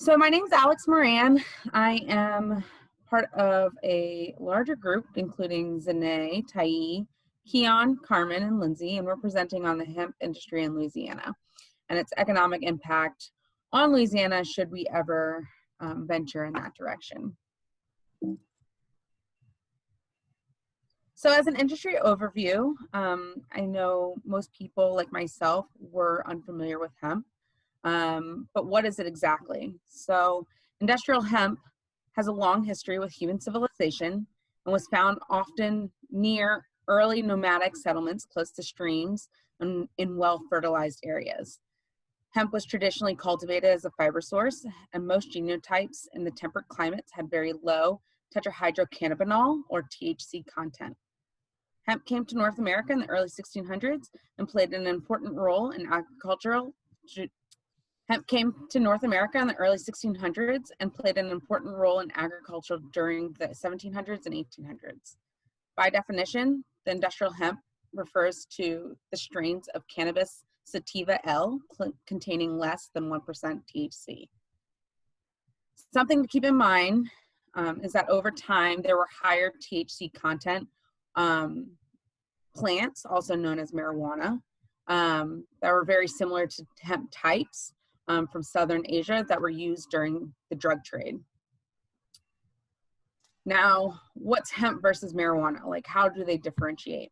So my name is Alex Moran. I am part of a larger group, including Zane, Tai, Keon, Carmen, and Lindsay, and we're presenting on the hemp industry in Louisiana and its economic impact on Louisiana should we ever venture in that direction. So as an industry overview, I know most people like myself were unfamiliar with hemp. But what is it exactly? So industrial hemp has a long history with human civilization and was found often near early nomadic settlements close to streams and in well-fertilized areas. Hemp was traditionally cultivated as a fiber source, and most genotypes in the temperate climates had very low tetrahydrocannabinol or THC content. Hemp came to North America in the early 1600s and played an important role in agricultural Hemp came to North America in the early 1600s and played an important role in agriculture during the 1700s and 1800s. By definition, the industrial hemp refers to the strains of cannabis sativa L containing less than 1% THC. Something to keep in mind is that over time there were higher THC content plants, also known as marijuana, that were very similar to hemp types from Southern Asia that were used during the drug trade. Now, what's hemp versus marijuana? Like, how do they differentiate?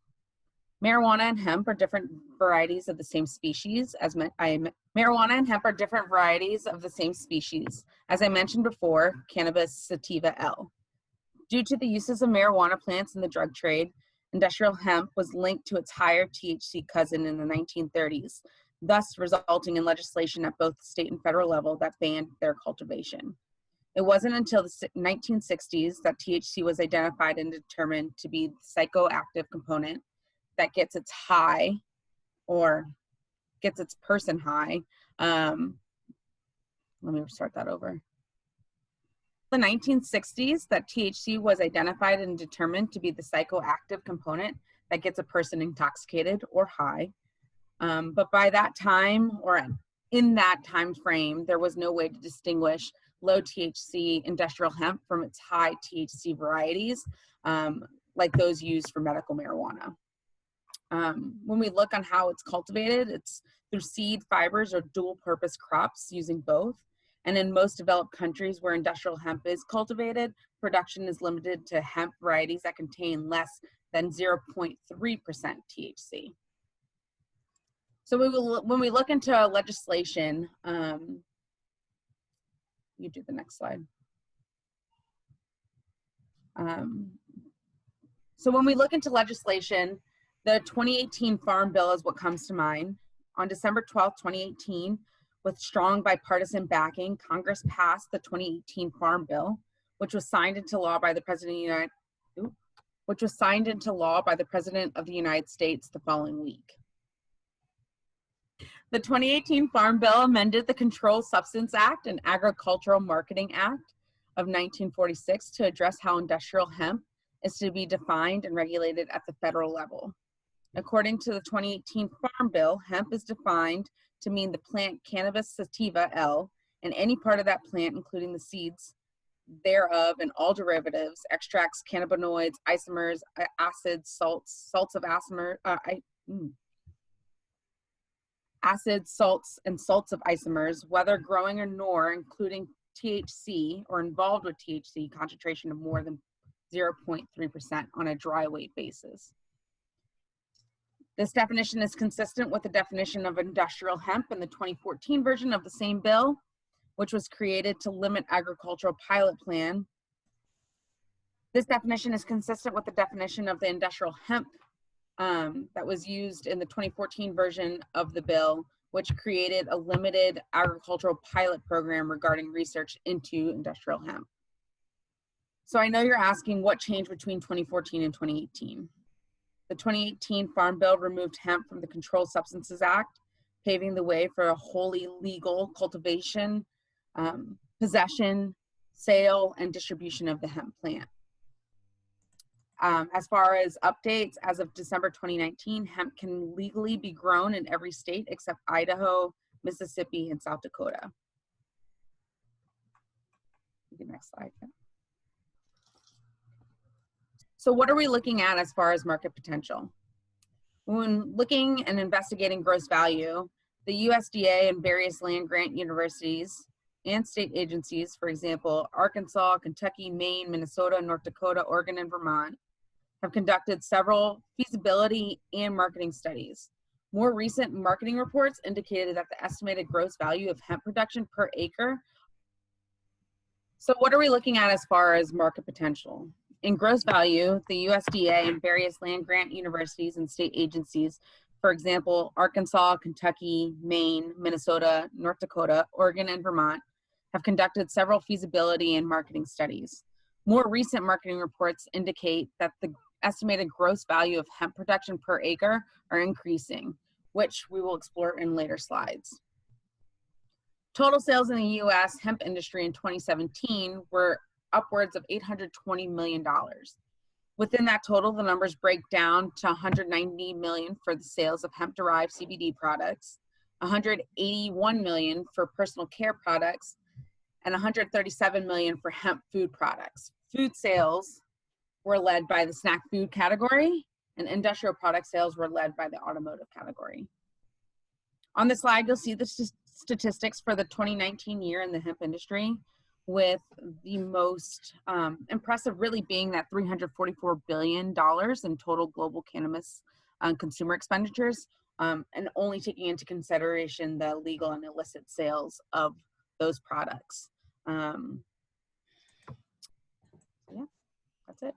Marijuana and hemp are different varieties of the same species. Marijuana and hemp are different varieties of the same species. As I mentioned before, cannabis sativa L. Due to the uses of marijuana plants in the drug trade, industrial hemp was linked to its higher THC cousin in the 1930s, thus resulting in legislation at both the state and federal level that banned their cultivation. It wasn't until the 1960s that THC was identified and determined to be the psychoactive component that gets its high or gets its person high. Let me start that over. The 1960s that THC was identified and determined to be the psychoactive component that gets a person intoxicated or high. But by that time, or in that time frame, there was no way to distinguish low THC industrial hemp from its high THC varieties, like those used for medical marijuana. When we look on how it's cultivated, it's through seed, fibers, or dual purpose crops using both. And in most developed countries where industrial hemp is cultivated, production is limited to hemp varieties that contain less than 0.3% THC. So when we look into legislation, you do the next slide. So when we look into legislation, the 2018 Farm Bill is what comes to mind. On December 12, 2018, with strong bipartisan backing, Congress passed the 2018 Farm Bill, which was signed into law by the President of the United States the following week. The 2018 Farm Bill amended the Controlled Substance Act and Agricultural Marketing Act of 1946 to address how industrial hemp is to be defined and regulated at the federal level. According to the 2018 Farm Bill, hemp is defined to mean the plant cannabis sativa L and any part of that plant, including the seeds thereof and all derivatives, extracts, cannabinoids, isomers, acids, salts of acids, salts, and salts of isomers, whether growing or nor, including THC or involved with THC concentration of more than 0.3% on a dry weight basis. This definition is consistent with the definition of industrial hemp in the 2014 version of the same bill, which was created to limit agricultural pilot plan. This definition is consistent with the definition of the industrial hemp that was used in the 2014 version of the bill, which created a limited agricultural pilot program regarding research into industrial hemp. So I know you're asking what changed between 2014 and 2018. The 2018 Farm Bill removed hemp from the Controlled Substances Act, paving the way for a wholly legal cultivation, possession, sale, and distribution of the hemp plant. As far as updates, as of December 2019, hemp can legally be grown in every state except Idaho, Mississippi, and South Dakota. Next slide. So what are we looking at as far as market potential? When looking and investigating gross value, the USDA and various land grant universities and state agencies, for example, Arkansas, Kentucky, Maine, Minnesota, North Dakota, Oregon, and Vermont, have conducted several feasibility and marketing studies. More recent marketing reports indicated that the estimated gross value of hemp production per acre. So what are we looking at as far as market potential? In gross value, the USDA and various land grant universities and state agencies, for example, Arkansas, Kentucky, Maine, Minnesota, North Dakota, Oregon, and Vermont, have conducted several feasibility and marketing studies. More recent marketing reports indicate that the estimated gross value of hemp production per acre are increasing, which we will explore in later slides. Total sales in the U.S. hemp industry in 2017 were upwards of $820 million. Within that total, the numbers break down to $190 million for the sales of hemp-derived CBD products, $181 million for personal care products, and $137 million for hemp food products. Food sales were led by the snack food category, and industrial product sales were led by the automotive category. On the slide, you'll see the statistics for the 2019 year in the hemp industry, with the most impressive really being that $344 billion in total global cannabis consumer expenditures, and only taking into consideration the legal and illicit sales of those products. Yeah, that's it.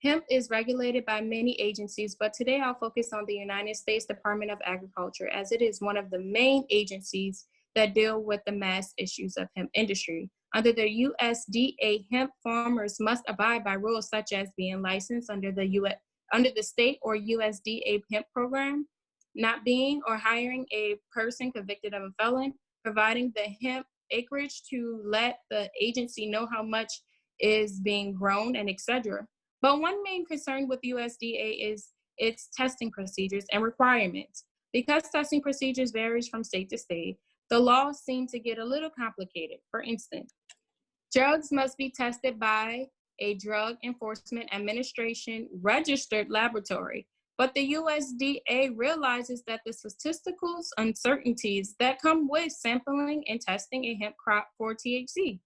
Hemp is regulated by many agencies, but today I'll focus on the United States Department of Agriculture, as it is one of the main agencies that deal with the mass issues of hemp industry. Under the USDA, hemp farmers must abide by rules such as being licensed under the state or USDA hemp program, not being or hiring a person convicted of a felon, providing the hemp acreage to let the agency know how much is being grown, and etc. But one main concern with USDA is its testing procedures and requirements. Because testing procedures varies from state to state, the laws seem to get a little complicated. For instance, drugs must be tested by a Drug Enforcement Administration registered laboratory, but the USDA realizes that the statistical uncertainties that come with sampling and testing a hemp crop for THC.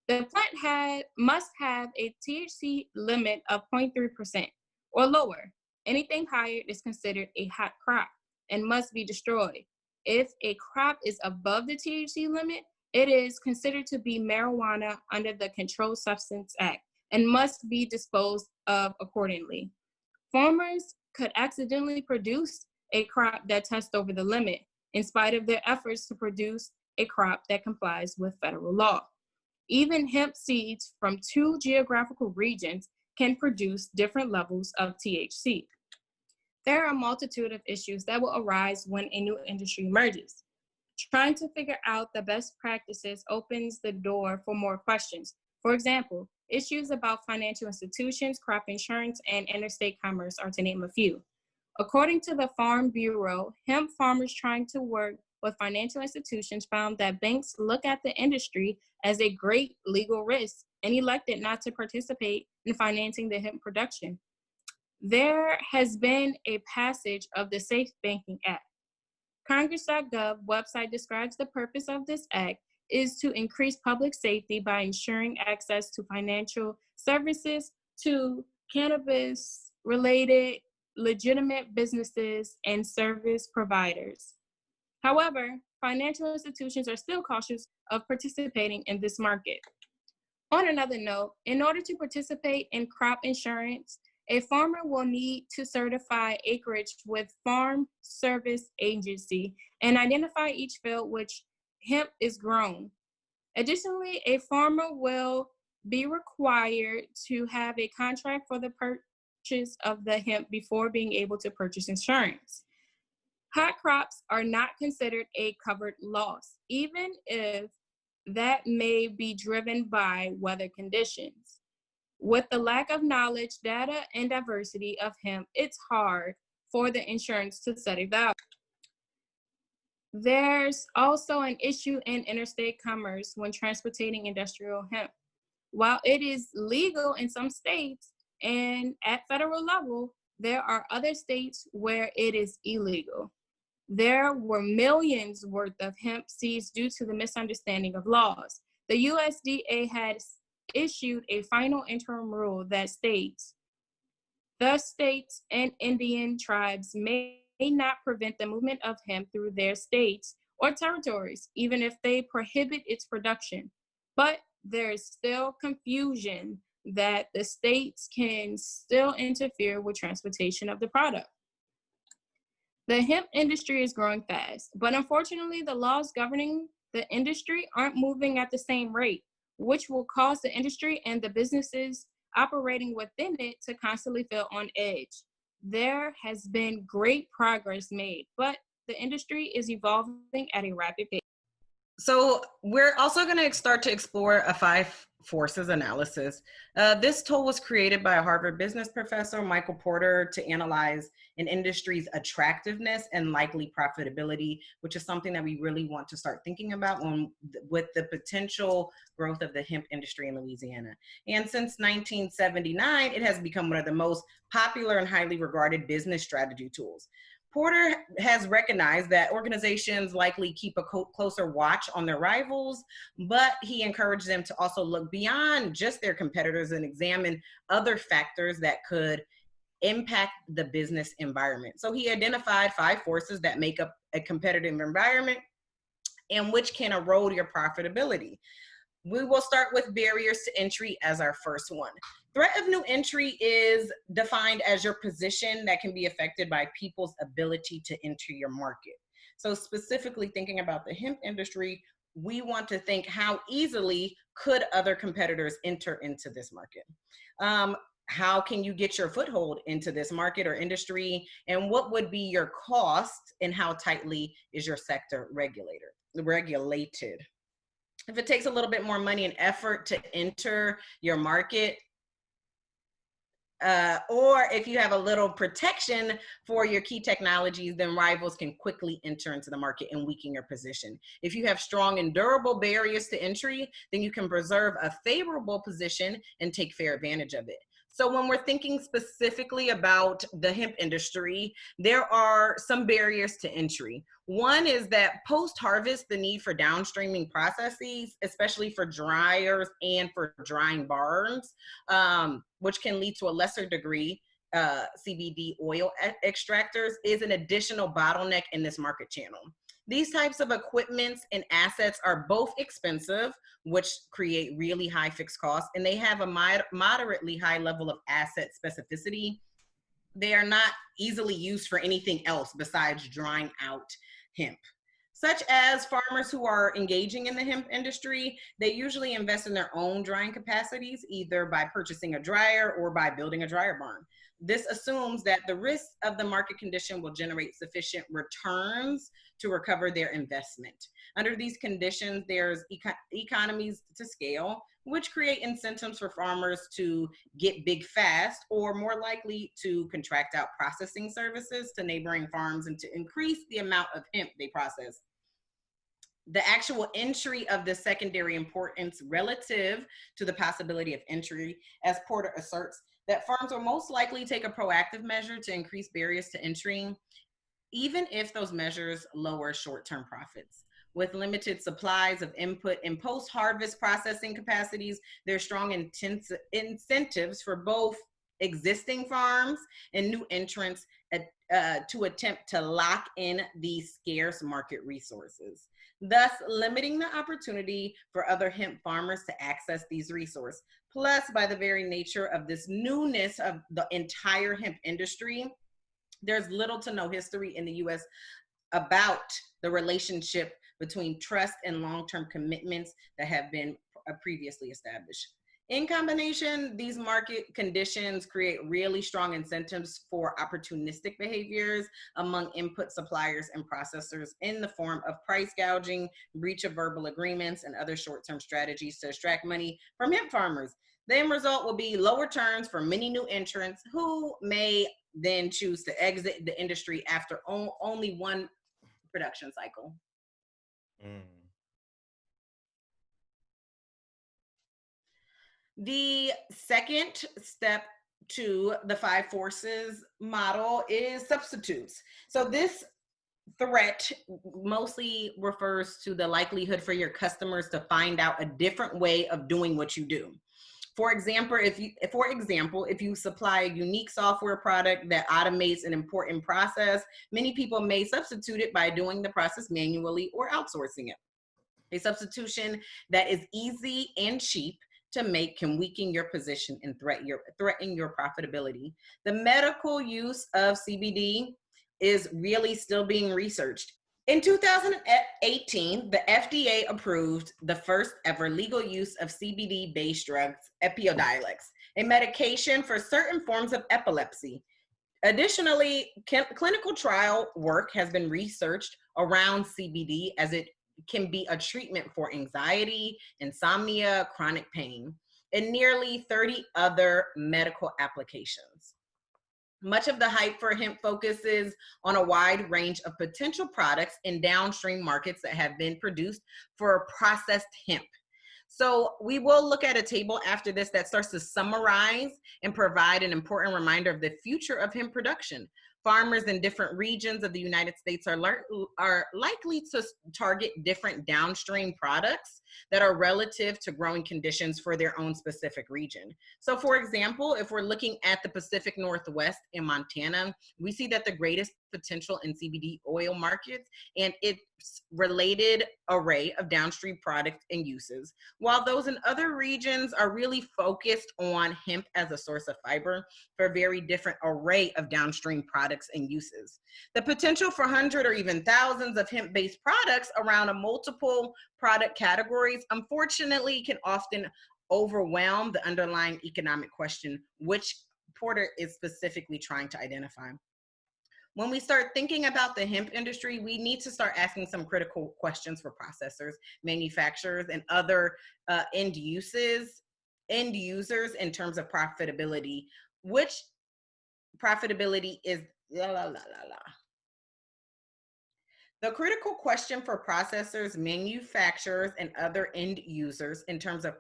The plant must have a THC limit of 0.3% or lower. Anything higher is considered a hot crop and must be destroyed. If a crop is above the THC limit, it is considered to be marijuana under the Controlled Substance Act and must be disposed of accordingly. Farmers could accidentally produce a crop that tests over the limit, in spite of their efforts to produce a crop that complies with federal law. Even hemp seeds from two geographical regions can produce different levels of THC. There are a multitude of issues that will arise when a new industry emerges. Trying to figure out the best practices opens the door for more questions. For example, issues about financial institutions, crop insurance, and interstate commerce are to name a few. According to the Farm Bureau, hemp farmers trying to work with financial institutions found that banks look at the industry as a great legal risk and elected not to participate in financing the hemp production. There has been a passage of the Safe Banking Act. Congress.gov website describes the purpose of this act is to increase public safety by ensuring access to financial services to cannabis-related legitimate businesses and service providers. However, financial institutions are still cautious of participating in this market. On another note, in order to participate in crop insurance, a farmer will need to certify acreage with Farm Service Agency and identify each field which hemp is grown. Additionally, a farmer will be required to have a contract for the purchase of the hemp before being able to purchase insurance. Hot crops are not considered a covered loss, even if that may be driven by weather conditions. With the lack of knowledge, data, and diversity of hemp, it's hard for the insurance to set a value. There's also an issue in interstate commerce when transporting industrial hemp. While it is legal in some states and at federal level, there are other states where it is illegal. There were millions worth of hemp seized due to the misunderstanding of laws. The USDA has issued a final interim rule that states the states and Indian tribes may not prevent the movement of hemp through their states or territories, even if they prohibit its production. But there is still confusion that the states can still interfere with transportation of the product. The hemp industry is growing fast, but unfortunately, the laws governing the industry aren't moving at the same rate, which will cause the industry and the businesses operating within it to constantly feel on edge. There has been great progress made, but the industry is evolving at a rapid pace. So we're also going to start to explore a five forces analysis. This tool was created by a Harvard business professor, Michael Porter, to analyze an industry's attractiveness and likely profitability, which is something that we really want to start thinking about with the potential growth of the hemp industry in Louisiana. And since 1979, it has become one of the most popular and highly regarded business strategy tools. Porter has recognized that organizations likely keep a closer watch on their rivals, but he encouraged them to also look beyond just their competitors and examine other factors that could impact the business environment. So he identified five forces that make up a competitive environment and which can erode your profitability. We will start with barriers to entry as our first one. Threat of new entry is defined as your position that can be affected by people's ability to enter your market. So specifically thinking about the hemp industry, we want to think how easily could other competitors enter into this market? How can you get your foothold into this market or industry? And what would be your cost and how tightly is your sector regulated? If it takes a little bit more money and effort to enter your market, or if you have a little protection for your key technologies, then rivals can quickly enter into the market and weaken your position. If you have strong and durable barriers to entry, then you can preserve a favorable position and take fair advantage of it. So when we're thinking specifically about the hemp industry, there are some barriers to entry. One is that post-harvest, the need for downstreaming processes, especially for dryers and for drying barns, which can lead to a lesser degree CBD oil extractors, is an additional bottleneck in this market channel. These types of equipments and assets are both expensive, which create really high fixed costs, and they have a moderately high level of asset specificity. They are not easily used for anything else besides drying out hemp. Such as farmers who are engaging in the hemp industry, they usually invest in their own drying capacities, either by purchasing a dryer or by building a dryer barn. This assumes that the risk of the market condition will generate sufficient returns to recover their investment. Under these conditions, there's economies to scale, which create incentives for farmers to get big fast, or more likely to contract out processing services to neighboring farms and to increase the amount of hemp they process. The actual entry of the secondary importance relative to the possibility of entry, as Porter asserts, that farms will most likely take a proactive measure to increase barriers to entry, even if those measures lower short-term profits. With limited supplies of input and post-harvest processing capacities, there are strong incentives for both existing farms and new entrants to attempt to lock in these scarce market resources, thus limiting the opportunity for other hemp farmers to access these resources. Plus, by the very nature of this newness of the entire hemp industry, there's little to no history in the US about the relationship between trust and long-term commitments that have been previously established. In combination, these market conditions create really strong incentives for opportunistic behaviors among input suppliers and processors in the form of price gouging, breach of verbal agreements, and other short-term strategies to extract money from hemp farmers. The end result will be lower returns for many new entrants who may then choose to exit the industry after only one production cycle. The second step to the 5 forces model is substitutes. So this threat mostly refers to the likelihood for your customers to find out a different way of doing what you do. For example, if you supply a unique software product that automates an important process, many people may substitute it by doing the process manually or outsourcing it. A substitution that is easy and cheap to make can weaken your position and threaten your profitability. The medical use of CBD is really still being researched. In 2018, the FDA approved the first ever legal use of CBD-based drugs, Epidiolex, a medication for certain forms of epilepsy. Additionally, clinical trial work has been researched around CBD as it can be a treatment for anxiety, insomnia, chronic pain, and nearly 30 other medical applications. Much of the hype for hemp focuses on a wide range of potential products in downstream markets that have been produced for processed hemp. So we will look at a table after this that starts to summarize and provide an important reminder of the future of hemp production. Farmers in different regions of the United States are likely to target different downstream products that are relative to growing conditions for their own specific region. So for example, if we're looking at the Pacific Northwest in Montana, we see that the greatest potential in CBD oil markets and its related array of downstream products and uses, while those in other regions are really focused on hemp as a source of fiber for a very different array of downstream products and uses. The potential for hundreds or even thousands of hemp-based products around a multiple product categories, unfortunately, can often overwhelm the underlying economic question, which Porter is specifically trying to identify. When we start thinking about the hemp industry, we need to start asking some critical questions for processors, manufacturers, and other end users in terms of profitability, which profitability is The critical question for processors, manufacturers, and other end users in terms of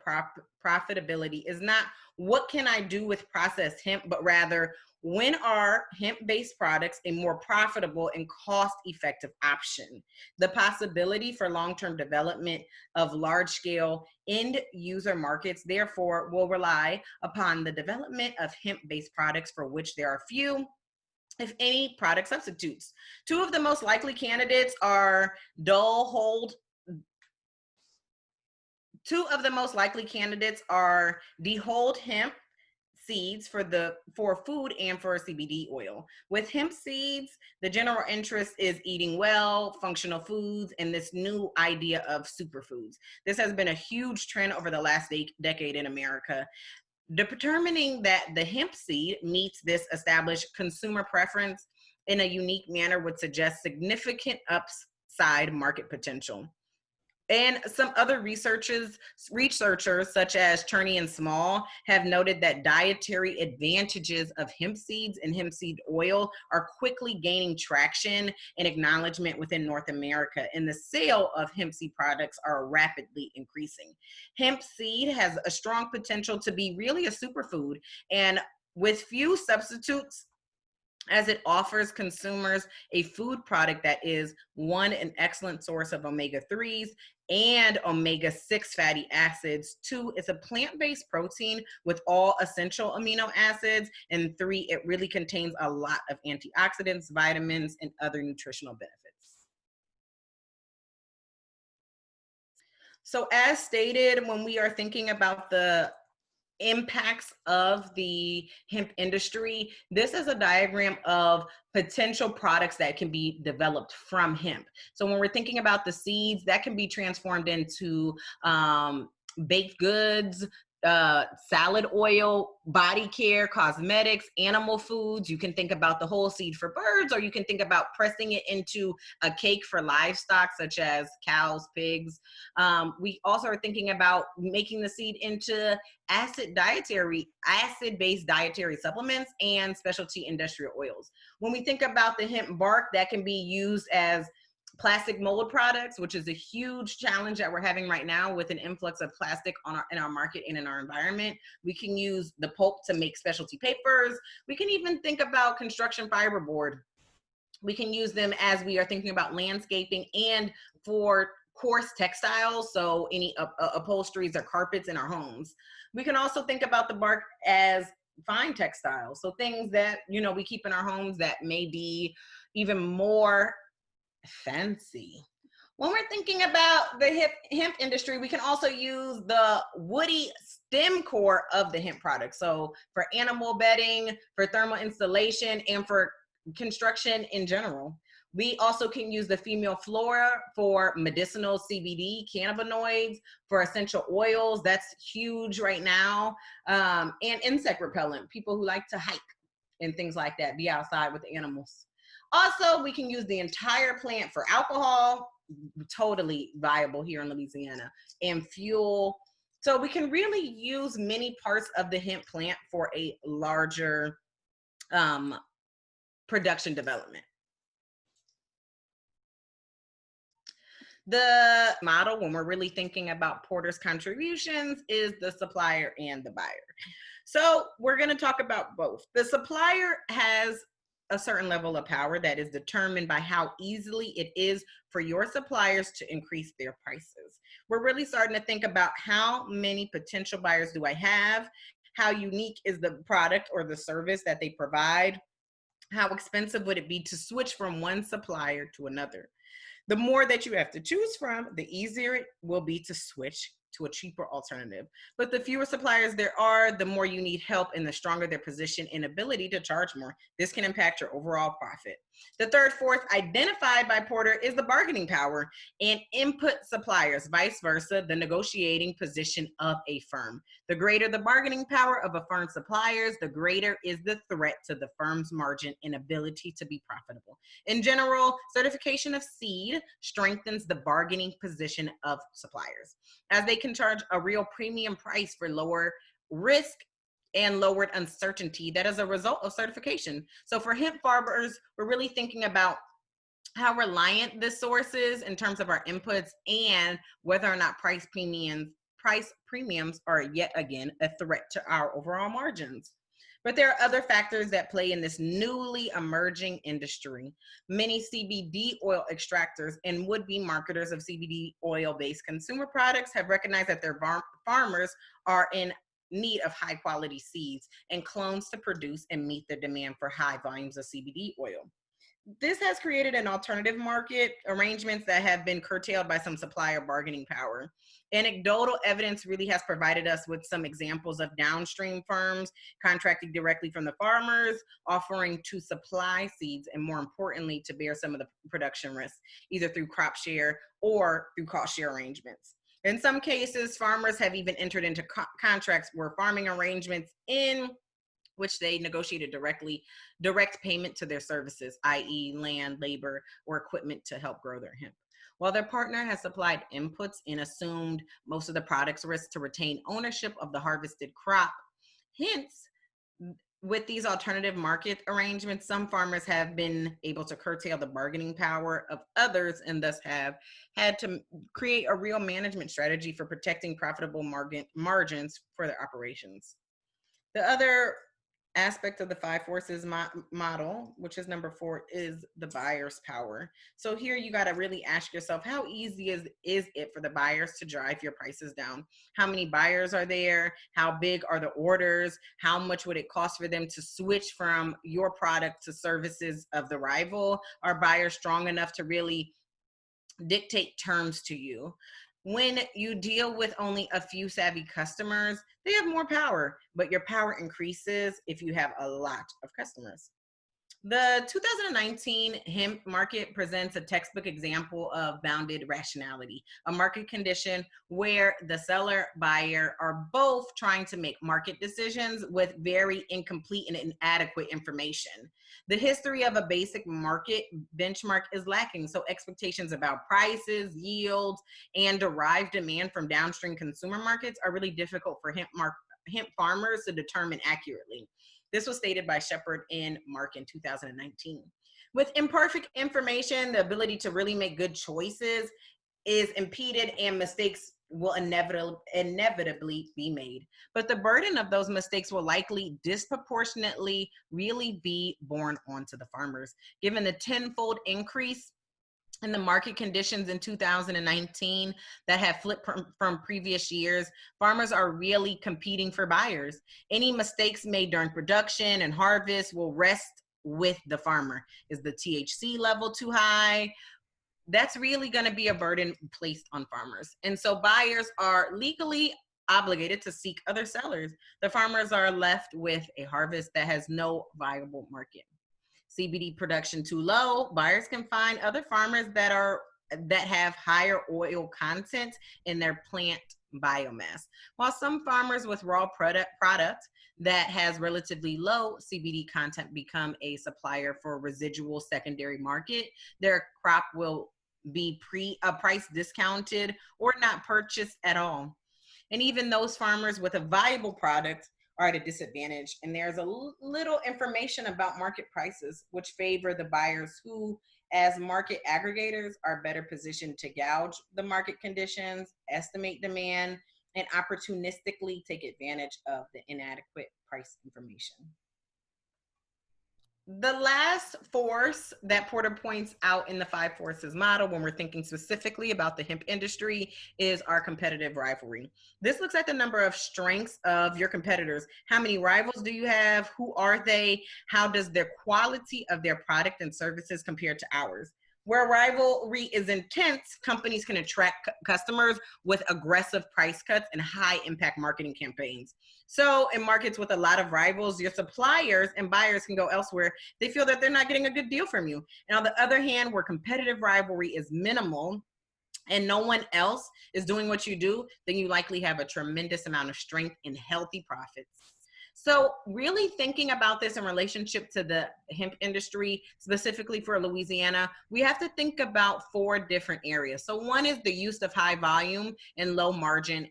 profitability is not what can I do with processed hemp, but rather when are hemp-based products a more profitable and cost-effective option? The possibility for long-term development of large-scale end user markets, therefore, will rely upon the development of hemp-based products for which there are few, if any, product substitutes. Two of the most likely candidates are dehulled hemp seeds for food and for CBD oil. With hemp seeds, the general interest is eating well, functional foods, and this new idea of superfoods. This has been a huge trend over the last decade in America. Determining that the hemp seed meets this established consumer preference in a unique manner would suggest significant upside market potential. And some other researchers such as Turney and Small have noted that dietary advantages of hemp seeds and hemp seed oil are quickly gaining traction and acknowledgement within North America, and the sale of hemp seed products are rapidly increasing. Hemp seed has a strong potential to be really a superfood, and with few substitutes, as it offers consumers a food product that is, one, an excellent source of omega-3s and omega-6 fatty acids. Two, it's a plant-based protein with all essential amino acids. And three, it really contains a lot of antioxidants, vitamins, and other nutritional benefits. So as stated, when we are thinking about the impacts of the hemp industry, this is a diagram of potential products that can be developed from hemp. So when we're thinking about the seeds, that can be transformed into baked goods, salad oil, body care, cosmetics, animal foods. You can think about the whole seed for birds, or you can think about pressing it into a cake for livestock, such as cows, pigs. We also are thinking about making the seed into acid-based dietary supplements and specialty industrial oils. When we think about the hemp bark, that can be used as plastic mold products, which is a huge challenge that we're having right now with an influx of plastic in our market and in our environment. We can use the pulp to make specialty papers. We can even think about construction fiberboard. We can use them as we are thinking about landscaping and for coarse textiles, so any upholsteries or carpets in our homes. We can also think about the bark as fine textiles, so things that, you know, we keep in our homes that may be even more fancy. When we're thinking about the hemp industry, we can also use the woody stem core of the hemp product. So for animal bedding, for thermal installation, and for construction in general. We also can use the female flora for medicinal CBD, cannabinoids, for essential oils. That's huge right now. And insect repellent, people who like to hike and things like that, be outside with animals. Also, we can use the entire plant for alcohol, totally viable here in Louisiana, and fuel. So we can really use many parts of the hemp plant for a larger production development. The model, when we're really thinking about Porter's contributions, is the supplier and the buyer. So we're going to talk about both. The supplier has a certain level of power that is determined by how easily it is for your suppliers to increase their prices. We're really starting to think about how many potential buyers do I have? How unique is the product or the service that they provide? How expensive would it be to switch from one supplier to another? The more that you have to choose from, the easier it will be to switch to a cheaper alternative. But the fewer suppliers there are, the more you need help and the stronger their position and ability to charge more. This can impact your overall profit. The third force identified by Porter is the bargaining power and input suppliers, vice versa, the negotiating position of a firm. The greater the bargaining power of a firm's suppliers, the greater is the threat to the firm's margin and ability to be profitable. In general, certification of seed strengthens the bargaining position of suppliers, as they can charge a real premium price for lower risk and lowered uncertainty that is a result of certification. So for hemp farmers, we're really thinking about how reliant this source is in terms of our inputs and whether or not price premiums are yet again a threat to our overall margins. But there are other factors that play in this newly emerging industry. Many CBD oil extractors and would-be marketers of CBD oil-based consumer products have recognized that their farmers are in need of high-quality seeds and clones to produce and meet the demand for high volumes of CBD oil. This has created an alternative market arrangements that have been curtailed by some supplier bargaining power. Anecdotal evidence really has provided us with some examples of downstream firms contracting directly from the farmers, offering to supply seeds, and more importantly, to bear some of the production risks, either through crop share or through cost share arrangements. In some cases, farmers have even entered into contracts where farming arrangements in which they negotiated direct payment to their services, i.e. land, labor, or equipment to help grow their hemp. While their partner has supplied inputs and assumed most of the product's risk to retain ownership of the harvested crop. Hence, with these alternative market arrangements, some farmers have been able to curtail the bargaining power of others and thus have had to create a real management strategy for protecting profitable margins for their operations. The other aspect of the five forces model, which is number 4, is the buyer's power. So here you got to really ask yourself, how easy is it for the buyers to drive your prices down? How many buyers are there? How big are the orders? How much would it cost for them to switch from your product to services of the rival? Are buyers strong enough to really dictate terms to you? When you deal with only a few savvy customers, they have more power, but your power increases if you have a lot of customers. The 2019 hemp market presents a textbook example of bounded rationality, a market condition where the seller buyer are both trying to make market decisions with very incomplete and inadequate information. The history of a basic market benchmark is lacking, so expectations about prices, yields, and derived demand from downstream consumer markets are really difficult for hemp farmers to determine accurately. This was stated by Shepard and Mark in 2019. With imperfect information, the ability to really make good choices is impeded and mistakes will inevitably be made. But the burden of those mistakes will likely disproportionately really be borne onto the farmers. Given the tenfold increase in the market conditions in 2019 that have flipped from previous years, farmers are really competing for buyers. Any mistakes made during production and harvest will rest with the farmer. Is the THC level too high? That's really going to be a burden placed on farmers. And so buyers are legally obligated to seek other sellers. The farmers are left with a harvest that has no viable market. CBD production too low, buyers can find other farmers that have higher oil content in their plant biomass. While some farmers with raw product that has relatively low CBD content become a supplier for residual secondary market, their crop will be price discounted or not purchased at all. And even those farmers with a viable product are at a disadvantage. And there's a little information about market prices, which favor the buyers who, as market aggregators, are better positioned to gauge the market conditions, estimate demand, and opportunistically take advantage of the inadequate price information. The last force that Porter points out in the 5 forces model, when we're thinking specifically about the hemp industry, is our competitive rivalry. This looks at the number of strengths of your competitors. How many rivals do you have? Who are they? How does their quality of their product and services compare to ours? Where rivalry is intense, companies can attract customers with aggressive price cuts and high impact marketing campaigns. So in markets with a lot of rivals, your suppliers and buyers can go elsewhere. They feel that they're not getting a good deal from you. And on the other hand, where competitive rivalry is minimal and no one else is doing what you do, then you likely have a tremendous amount of strength and healthy profits. So really thinking about this in relationship to the hemp industry, specifically for Louisiana, we have to think about 4 different areas. So one is the use of high volume and low margin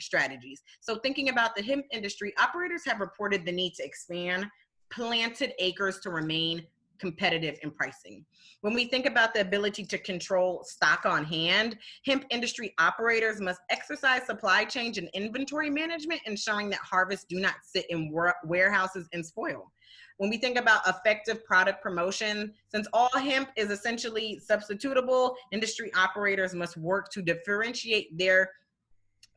strategies. So thinking about the hemp industry, operators have reported the need to expand planted acres to remain competitive in pricing. When we think about the ability to control stock on hand, hemp industry operators must exercise supply chain and inventory management, ensuring that harvests do not sit in warehouses and spoil. When we think about effective product promotion, since all hemp is essentially substitutable, industry operators must work to differentiate their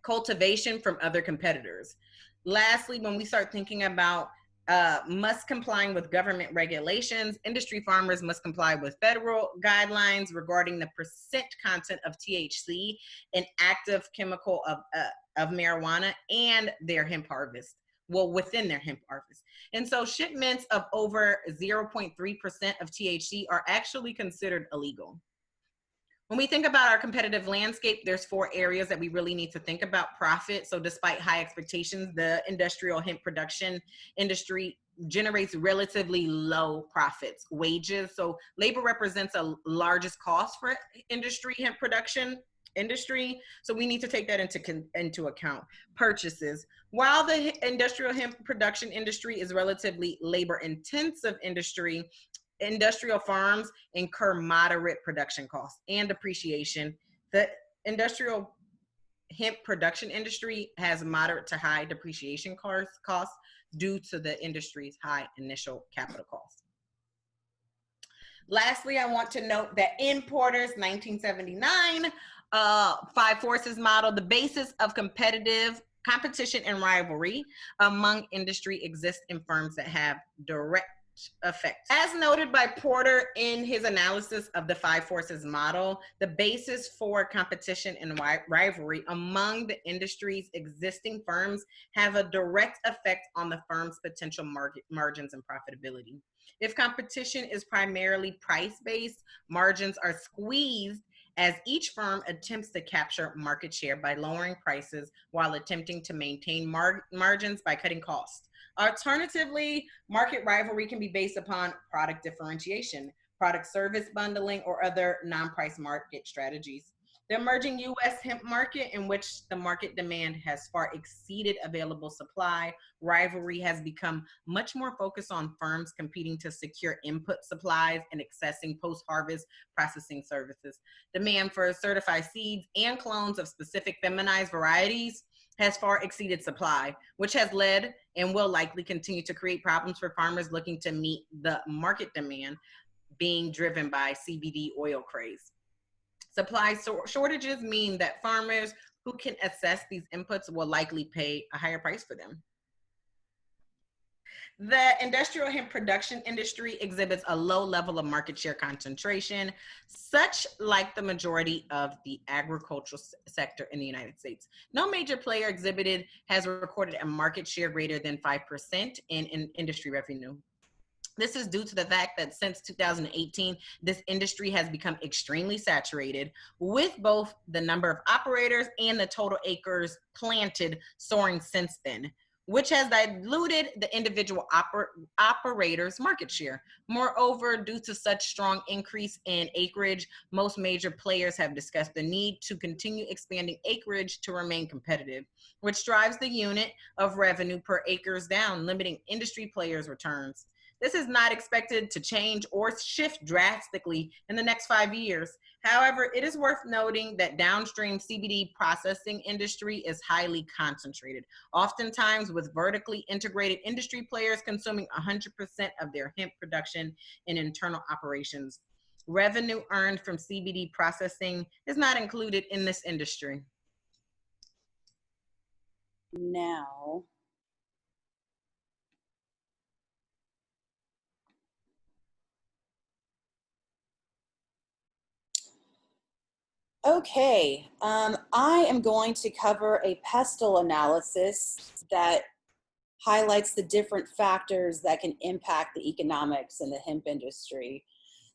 cultivation from other competitors. Lastly, when we start thinking about must complying with government regulations, industry farmers must comply with federal guidelines regarding the percent content of THC, an active chemical of marijuana, and their hemp harvest. Well, within their hemp harvest. And so shipments of over 0.3% of THC are actually considered illegal. When we think about our competitive landscape, there's 4 areas that we really need to think about. Profit. So despite high expectations, the industrial hemp production industry generates relatively low profits. Wages. So labor represents a largest cost for hemp production industry. So we need to take that into account. Purchases. While the industrial hemp production industry is relatively labor intensive industry, industrial farms incur moderate production costs and depreciation. The industrial hemp production industry has moderate to high depreciation costs due to the industry's high initial capital costs. Lastly, I want to note that in Porter's 1979 5 forces model, the basis of competition and rivalry among industry exists in firms that have direct effect. As noted by Porter in his analysis of the 5 forces model, the basis for competition and rivalry among the industry's existing firms have a direct effect on the firm's potential market margins and profitability. If competition is primarily price-based, margins are squeezed as each firm attempts to capture market share by lowering prices while attempting to maintain margins by cutting costs. Alternatively, market rivalry can be based upon product differentiation, product service bundling, or other non-price market strategies. The emerging U.S. hemp market, in which the market demand has far exceeded available supply, rivalry has become much more focused on firms competing to secure input supplies and accessing post-harvest processing services. Demand for certified seeds and clones of specific feminized varieties has far exceeded supply, which has led and will likely continue to create problems for farmers looking to meet the market demand being driven by CBD oil craze. Supply shortages mean that farmers who can assess these inputs will likely pay a higher price for them. The industrial hemp production industry exhibits a low level of market share concentration, such like the majority of the agricultural sector in the United States. No major player exhibited has recorded a market share greater than 5% in industry revenue. This is due to the fact that since 2018, this industry has become extremely saturated, with both the number of operators and the total acres planted soaring since then, which has diluted the individual operators' market share. Moreover, due to such strong increase in acreage, most major players have discussed the need to continue expanding acreage to remain competitive, which drives the unit of revenue per acres down, limiting industry players' returns. This is not expected to change or shift drastically in the next 5 years. However, it is worth noting that downstream CBD processing industry is highly concentrated, oftentimes with vertically integrated industry players consuming 100% of their hemp production in internal operations. Revenue earned from CBD processing is not included in this industry. Now, okay, I am going to cover a pestle analysis that highlights the different factors that can impact the economics in the hemp industry.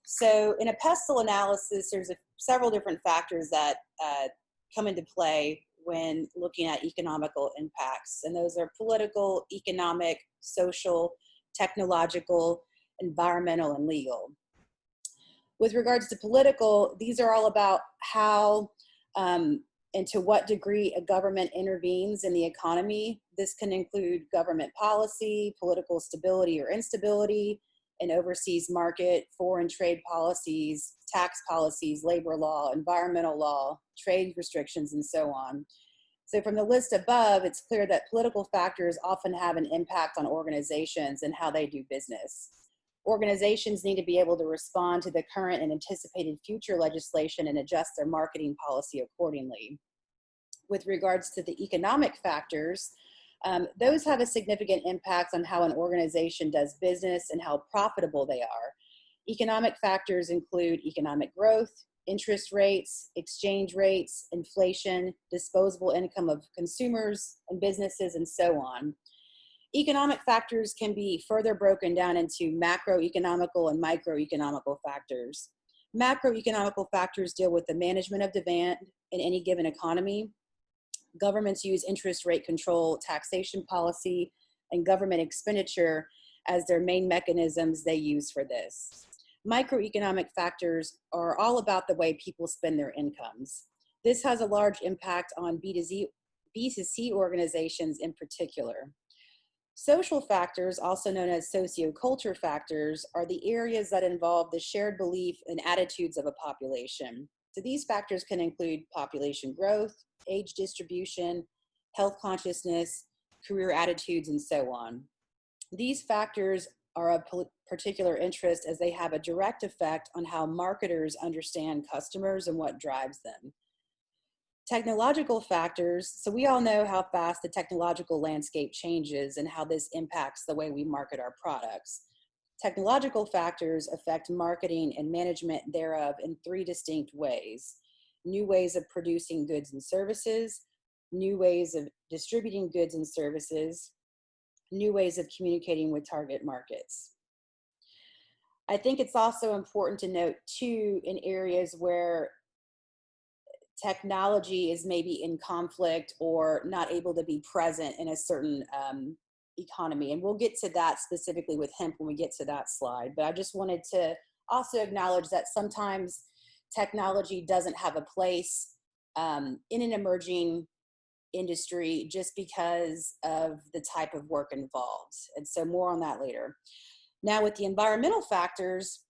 So in a pestle analysis, there's several different factors that come into play when looking at economical impacts. And those are political, economic, social, technological, environmental, and legal. With regards to political, these are all about how and to what degree a government intervenes in the economy. This can include government policy, political stability or instability, an overseas market, foreign trade policies, tax policies, labor law, environmental law, trade restrictions, and so on. So from the list above, it's clear that political factors often have an impact on organizations and how they do business. Organizations need to be able to respond to the current and anticipated future legislation and adjust their marketing policy accordingly. With regards to the economic factors, those have a significant impact on how an organization does business and how profitable they are. Economic factors include economic growth, interest rates, exchange rates, inflation, disposable income of consumers and businesses, and so on. Economic factors can be further broken down into macroeconomical and microeconomical factors. Macroeconomical factors deal with the management of demand in any given economy. Governments use interest rate control, taxation policy, and government expenditure as their main mechanisms they use for this. Microeconomic factors are all about the way people spend their incomes. This has a large impact on B2C organizations in particular. Social factors, also known as socioculture factors, are the areas that involve the shared belief and attitudes of a population. So these factors can include population growth, age distribution, health consciousness, career attitudes, and so on. These factors are of particular interest as they have a direct effect on how marketers understand customers and what drives them. Technological factors, so we all know how fast the technological landscape changes and how this impacts the way we market our products. Technological factors affect marketing and management thereof in three distinct ways: new ways of producing goods and services, new ways of distributing goods and services, new ways of communicating with target markets. I think it's also important to note too, in areas where technology is maybe in conflict or not able to be present in a certain economy. And we'll get to that specifically with hemp when we get to that slide. But I just wanted to also acknowledge that sometimes technology doesn't have a place in an emerging industry just because of the type of work involved. And so more on that later. Now with the environmental factors,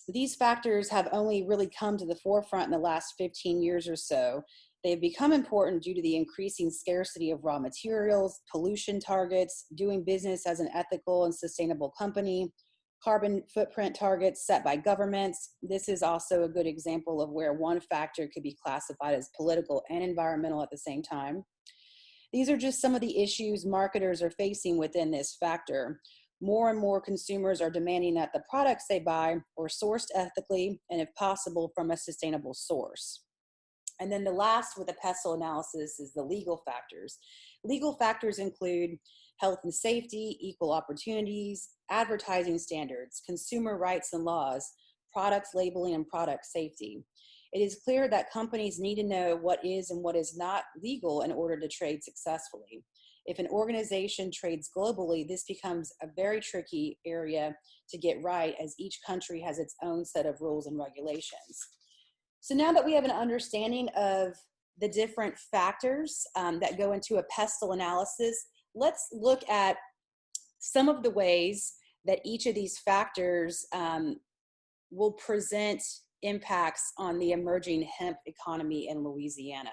these factors have only really come to the forefront in the last 15 years or so. They've become important due to the increasing scarcity of raw materials, pollution targets, doing business as an ethical and sustainable company, carbon footprint targets set by governments. This is also a good example of where one factor could be classified as political and environmental at the same time. These are just some of the issues marketers are facing within this factor. More and more consumers are demanding that the products they buy are sourced ethically and, if possible, from a sustainable source. And then the last with the pestle analysis is the legal factors. Legal factors include health and safety, equal opportunities, advertising standards, consumer rights and laws, products labeling, and product safety. It is clear that companies need to know what is and what is not legal in order to trade successfully. If an organization trades globally, this becomes a very tricky area to get right, as each country has its own set of rules and regulations. So now that we have an understanding of the different factors that go into a pestle analysis, let's look at some of the ways that each of these factors will present impacts on the emerging hemp economy in Louisiana.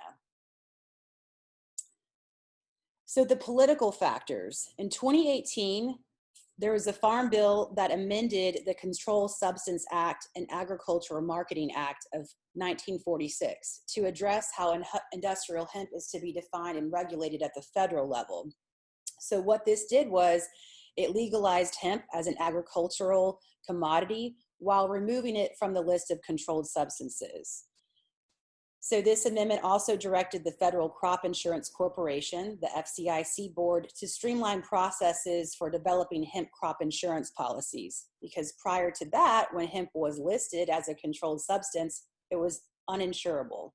So the political factors. In 2018, there was a farm bill that amended the Controlled Substance Act and Agricultural Marketing Act of 1946 to address how industrial hemp is to be defined and regulated at the federal level. So what this did was it legalized hemp as an agricultural commodity while removing it from the list of controlled substances. So this amendment also directed the Federal Crop Insurance Corporation, the FCIC board, to streamline processes for developing hemp crop insurance policies, because prior to that, when hemp was listed as a controlled substance, it was uninsurable.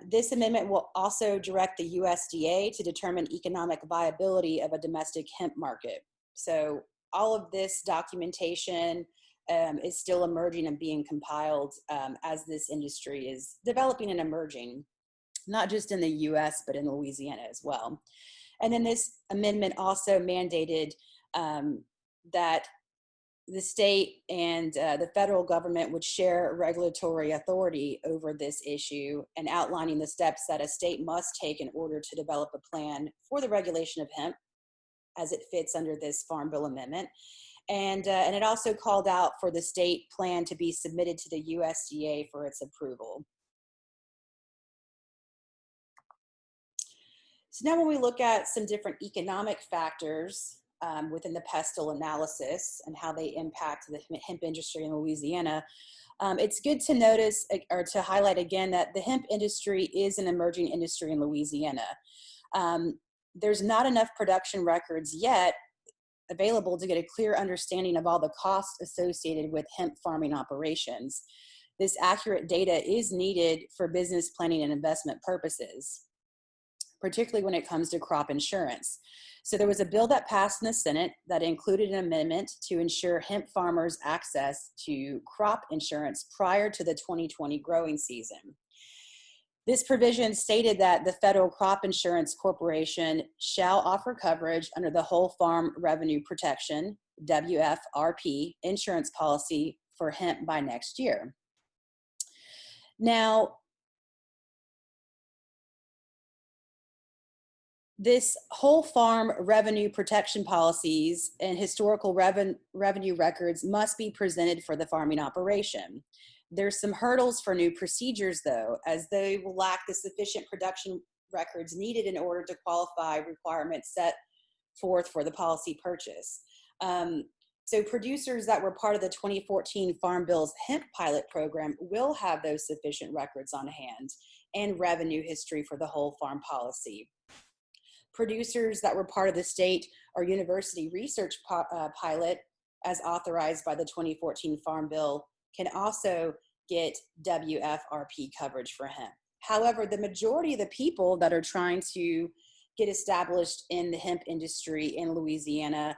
This amendment will also direct the USDA to determine economic viability of a domestic hemp market. So all of this documentation is still emerging and being compiled as this industry is developing and emerging, not just in the US, but in Louisiana as well. And then this amendment also mandated that the state and the federal government would share regulatory authority over this issue, and outlining the steps that a state must take in order to develop a plan for the regulation of hemp as it fits under this Farm Bill amendment. And it also called out for the state plan to be submitted to the USDA for its approval. So now when we look at some different economic factors within the pestle analysis and how they impact the hemp industry in Louisiana, it's good to notice or to highlight again that the hemp industry is an emerging industry in Louisiana. There's not enough production records yet available to get a clear understanding of all the costs associated with hemp farming operations. This accurate data is needed for business planning and investment purposes, particularly when it comes to crop insurance. So there was a bill that passed in the Senate that included an amendment to ensure hemp farmers access to crop insurance prior to the 2020 growing season. This provision stated that the Federal Crop Insurance Corporation shall offer coverage under the Whole Farm Revenue Protection, WFRP, insurance policy for hemp by next year. Now, this whole farm revenue protection policies and historical revenue records must be presented for the farming operation. There's some hurdles for new procedures, though, as they will lack the sufficient production records needed in order to qualify requirements set forth for the policy purchase. So producers that were part of the 2014 Farm Bill's hemp pilot program will have those sufficient records on hand and revenue history for the whole farm policy. Producers that were part of the state or university research pilot, as authorized by the 2014 Farm Bill, can also get WFRP coverage for hemp. However, the majority of the people that are trying to get established in the hemp industry in Louisiana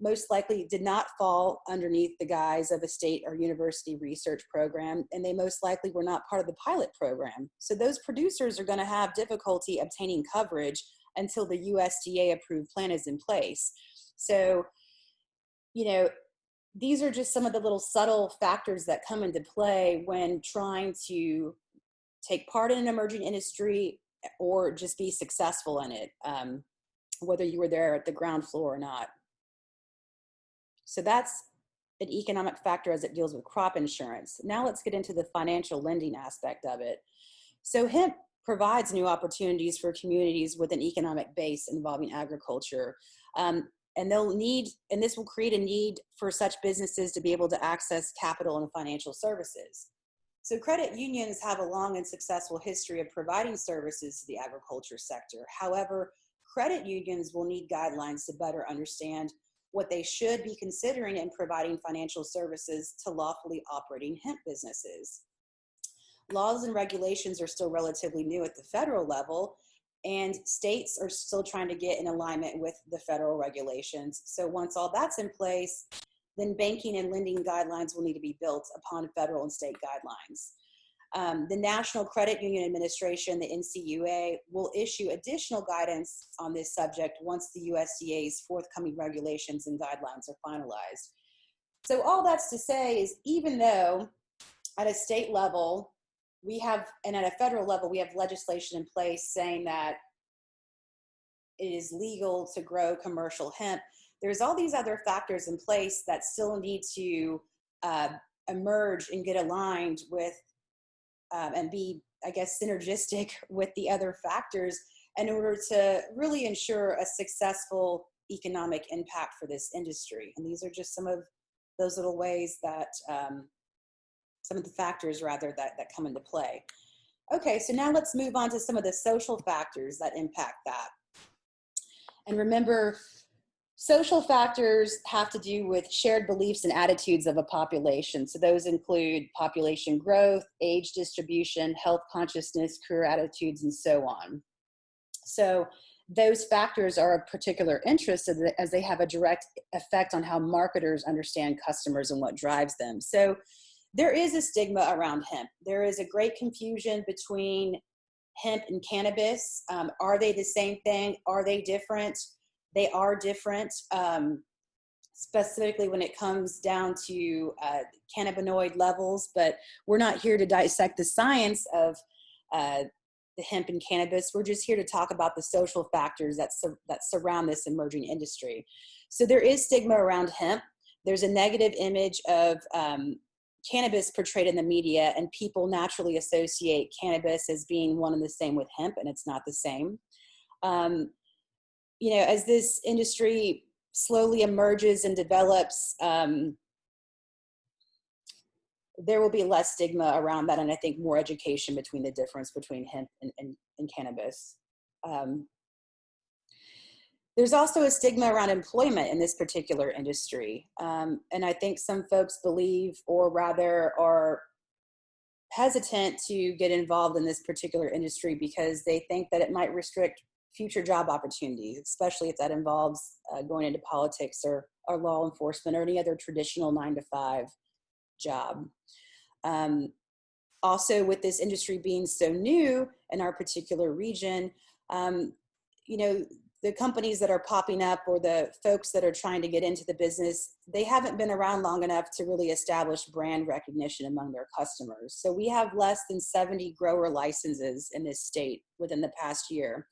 most likely did not fall underneath the guise of a state or university research program, and they most likely were not part of the pilot program. So those producers are going to have difficulty obtaining coverage until the USDA approved plan is in place. So, you know, these are just some of the little subtle factors that come into play when trying to take part in an emerging industry or just be successful in it, whether you were there at the ground floor or not. So that's an economic factor as it deals with crop insurance. Now let's get into the financial lending aspect of it. So hemp provides new opportunities for communities with an economic base involving agriculture. And this will create a need for such businesses to be able to access capital and financial services. So credit unions have a long and successful history of providing services to the agriculture sector. However, credit unions will need guidelines to better understand what they should be considering in providing financial services to lawfully operating hemp businesses. Laws and regulations are still relatively new at the federal level, and states are still trying to get in alignment with the federal regulations. So once all that's in place, then banking and lending guidelines will need to be built upon federal and state guidelines. The National Credit Union Administration, the NCUA, will issue additional guidance on this subject once the USDA's forthcoming regulations and guidelines are finalized. So all that's to say is, even though at a state level, and at a federal level, we have legislation in place saying that it is legal to grow commercial hemp, there's all these other factors in place that still need to emerge and get aligned with and be, I guess, synergistic with the other factors in order to really ensure a successful economic impact for this industry. And these are just some of those little ways that some of the factors rather that come into play. Okay, so now let's move on to some of the social factors that impact that. And remember, social factors have to do with shared beliefs and attitudes of a population. So those include population growth, age distribution, health consciousness, career attitudes, and so on. So those factors are of particular interest as they have a direct effect on how marketers understand customers and what drives them. So there is a stigma around hemp. There is a great confusion between hemp and cannabis. Are they the same thing? Are they different? They are different, specifically when it comes down to cannabinoid levels, but we're not here to dissect the science of the hemp and cannabis. We're just here to talk about the social factors that surround this emerging industry. So there is stigma around hemp. There's a negative image of cannabis portrayed in the media, and people naturally associate cannabis as being one and the same with hemp, and it's not the same. You know, as this industry slowly emerges and develops, there will be less stigma around that, and I think more education between the difference between hemp and cannabis. There's also a stigma around employment in this particular industry. And I think some folks believe, or rather are hesitant to get involved in this particular industry because they think that it might restrict future job opportunities, especially if that involves going into politics or law enforcement or any other traditional 9-to-5 job. Also, with this industry being so new in our particular region, you know, the companies that are popping up or the folks that are trying to get into the business, they haven't been around long enough to really establish brand recognition among their customers. So we have less than 70 grower licenses in this state within the past year.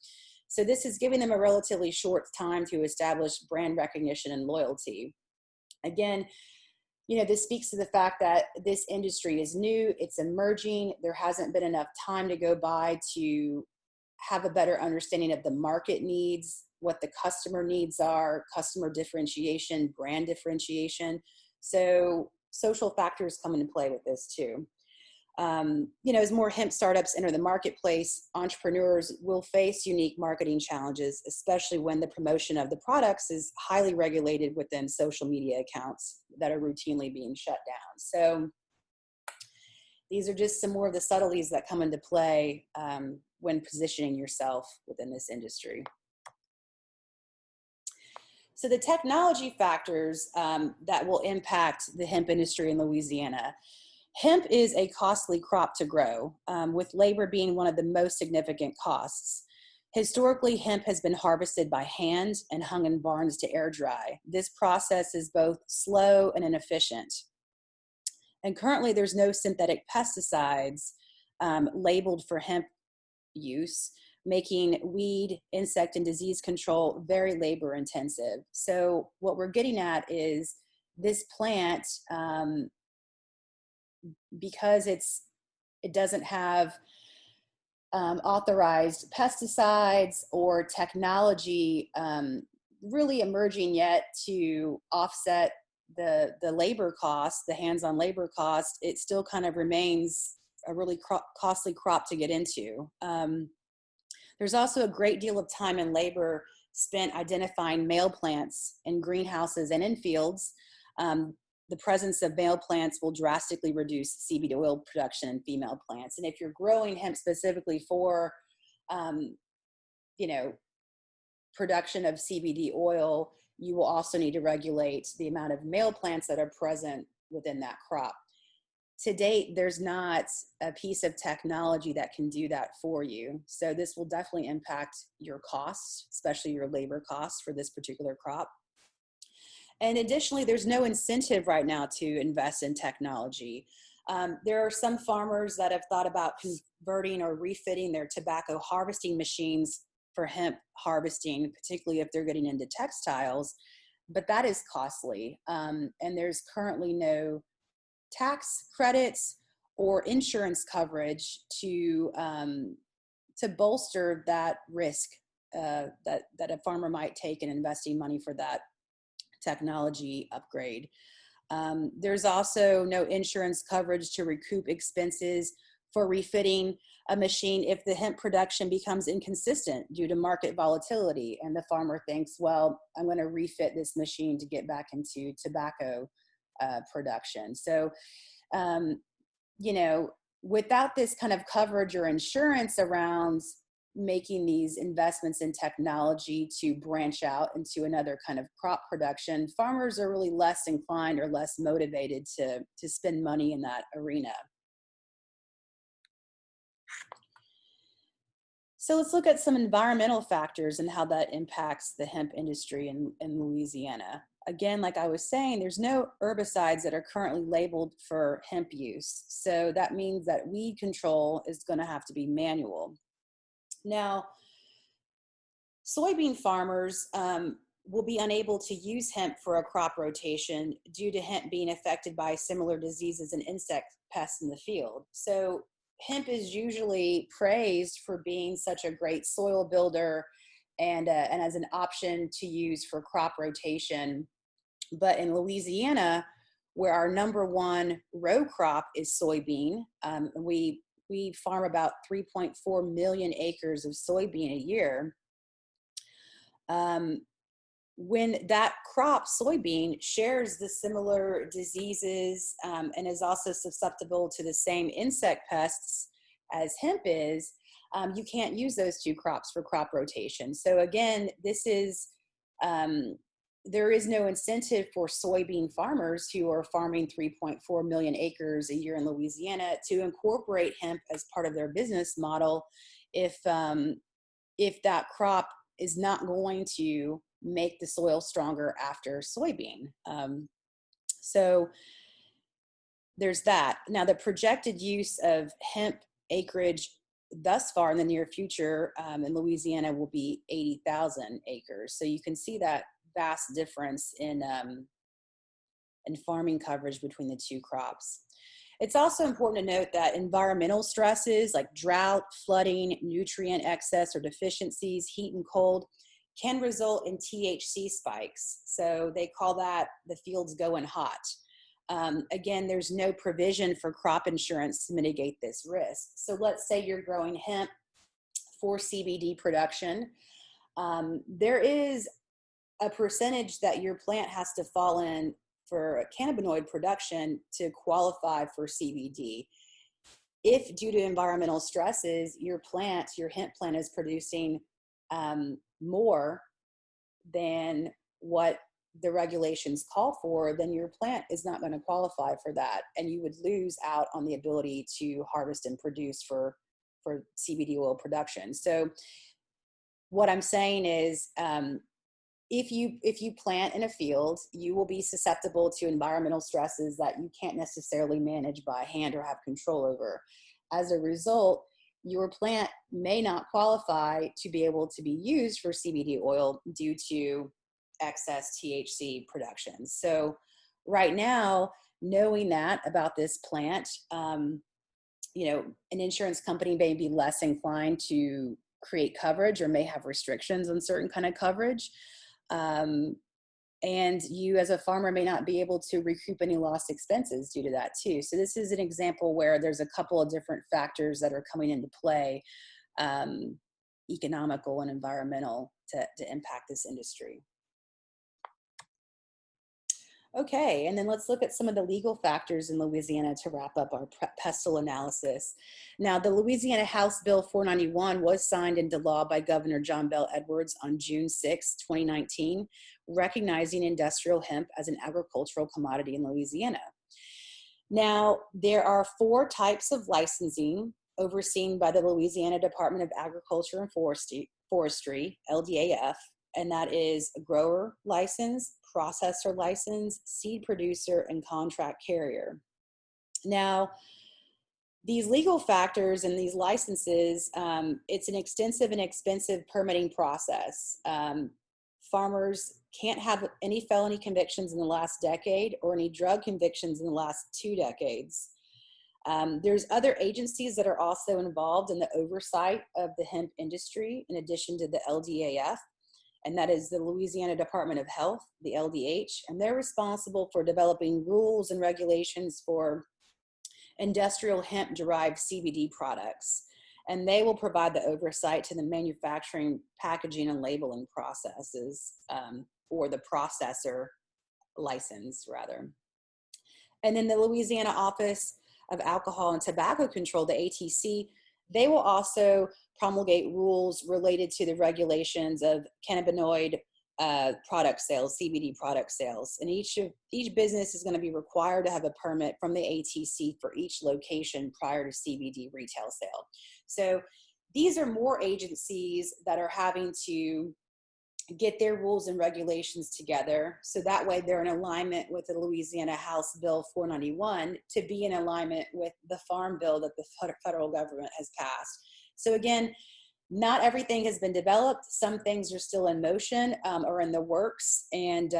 So this is giving them a relatively short time to establish brand recognition and loyalty. Again, you know, this speaks to the fact that this industry is new, it's emerging, there hasn't been enough time to go by to have a better understanding of the market needs, what the customer needs are, customer differentiation, brand differentiation. So social factors come into play with this too. You know, as more hemp startups enter the marketplace, entrepreneurs will face unique marketing challenges, especially when the promotion of the products is highly regulated within social media accounts that are routinely being shut down. So these are just some more of the subtleties that come into play when positioning yourself within this industry. So the technology factors that will impact the hemp industry in Louisiana. Hemp is a costly crop to grow, with labor being one of the most significant costs. Historically, hemp has been harvested by hand and hung in barns to air dry. This process is both slow and inefficient. And currently, there's no synthetic pesticides labeled for hemp use, making weed, insect, and disease control very labor intensive. So what we're getting at is this plant, because it doesn't have authorized pesticides or technology really emerging yet to offset the labor cost, the hands-on labor cost, it still kind of remains a really costly crop to get into. There's also a great deal of time and labor spent identifying male plants in greenhouses and in fields. The presence of male plants will drastically reduce CBD oil production in female plants. And if you're growing hemp specifically for, production of CBD oil, you will also need to regulate the amount of male plants that are present within that crop. To date, there's not a piece of technology that can do that for you. So this will definitely impact your costs, especially your labor costs for this particular crop. And additionally, there's no incentive right now to invest in technology. There are some farmers that have thought about converting or refitting their tobacco harvesting machines for hemp harvesting, particularly if they're getting into textiles, but that is costly. And there's currently no tax credits or insurance coverage to bolster that risk that a farmer might take in investing money for that technology upgrade. There's also no insurance coverage to recoup expenses for refitting a machine if the hemp production becomes inconsistent due to market volatility and the farmer thinks, well, I'm going to refit this machine to get back into tobacco production. So, without this kind of coverage or insurance around making these investments in technology to branch out into another kind of crop production, farmers are really less inclined or less motivated to spend money in that arena. So let's look at some environmental factors and how that impacts the hemp industry in Louisiana. Again, like I was saying, there's no herbicides that are currently labeled for hemp use. So that means that weed control is going to have to be manual. Now, soybean farmers will be unable to use hemp for a crop rotation due to hemp being affected by similar diseases and insect pests in the field. So hemp is usually praised for being such a great soil builder and as an option to use for crop rotation. But in Louisiana, where our number one row crop is soybean, we farm about 3.4 million acres of soybean a year. When that crop, soybean, shares the similar diseases and is also susceptible to the same insect pests as hemp is, you can't use those two crops for crop rotation. So again, this is, there is no incentive for soybean farmers who are farming 3.4 million acres a year in Louisiana to incorporate hemp as part of their business model if that crop is not going to make the soil stronger after soybean. So there's that. Now, the projected use of hemp acreage thus far in the near future in Louisiana will be 80,000 acres. So you can see that vast difference in farming coverage between the two crops. It's also important to note that environmental stresses like drought, flooding, nutrient excess or deficiencies, heat and cold can result in THC spikes. So they call that the fields going hot. Again, there's no provision for crop insurance to mitigate this risk. So let's say you're growing hemp for CBD production. There is a percentage that your plant has to fall in for cannabinoid production to qualify for CBD. If due to environmental stresses, your hemp plant is producing more than what the regulations call for, then your plant is not going to qualify for that. And you would lose out on the ability to harvest and produce for CBD oil production. So what I'm saying is, if you plant in a field, you will be susceptible to environmental stresses that you can't necessarily manage by hand or have control over. As a result, your plant may not qualify to be able to be used for CBD oil due to excess THC production. So right now, knowing that about this plant, you know, an insurance company may be less inclined to create coverage or may have restrictions on certain kind of coverage. And you as a farmer may not be able to recoup any lost expenses due to that too. So this is an example where there's a couple of different factors that are coming into play, economical and environmental, to impact this industry. Okay, and then let's look at some of the legal factors in Louisiana to wrap up our pestle analysis. Now, the Louisiana House Bill 491 was signed into law by Governor John Bel Edwards on June 6, 2019, recognizing industrial hemp as an agricultural commodity in Louisiana. Now, there are 4 types of licensing overseen by the Louisiana Department of Agriculture and Forestry, LDAF, and that is a grower license, processor license, seed producer, and contract carrier. Now, these legal factors and these licenses, it's an extensive and expensive permitting process. Farmers can't have any felony convictions in the last decade or any drug convictions in the last 2 decades. There's other agencies that are also involved in the oversight of the hemp industry in addition to the LDAF, and that is the Louisiana Department of Health, the LDH, and they're responsible for developing rules and regulations for industrial hemp-derived CBD products. And they will provide the oversight to the manufacturing, packaging, and labeling processes, or the processor license, rather. And then the Louisiana Office of Alcohol and Tobacco Control, the ATC, they will also promulgate rules related to the regulations of cannabinoid product sales, CBD product sales. And each business is going to be required to have a permit from the ATC for each location prior to CBD retail sale. So these are more agencies that are having to get their rules and regulations together, so that way they're in alignment with the Louisiana House Bill 491 to be in alignment with the Farm Bill that the federal government has passed. So again, not everything has been developed. Some things are still in motion or in the works, and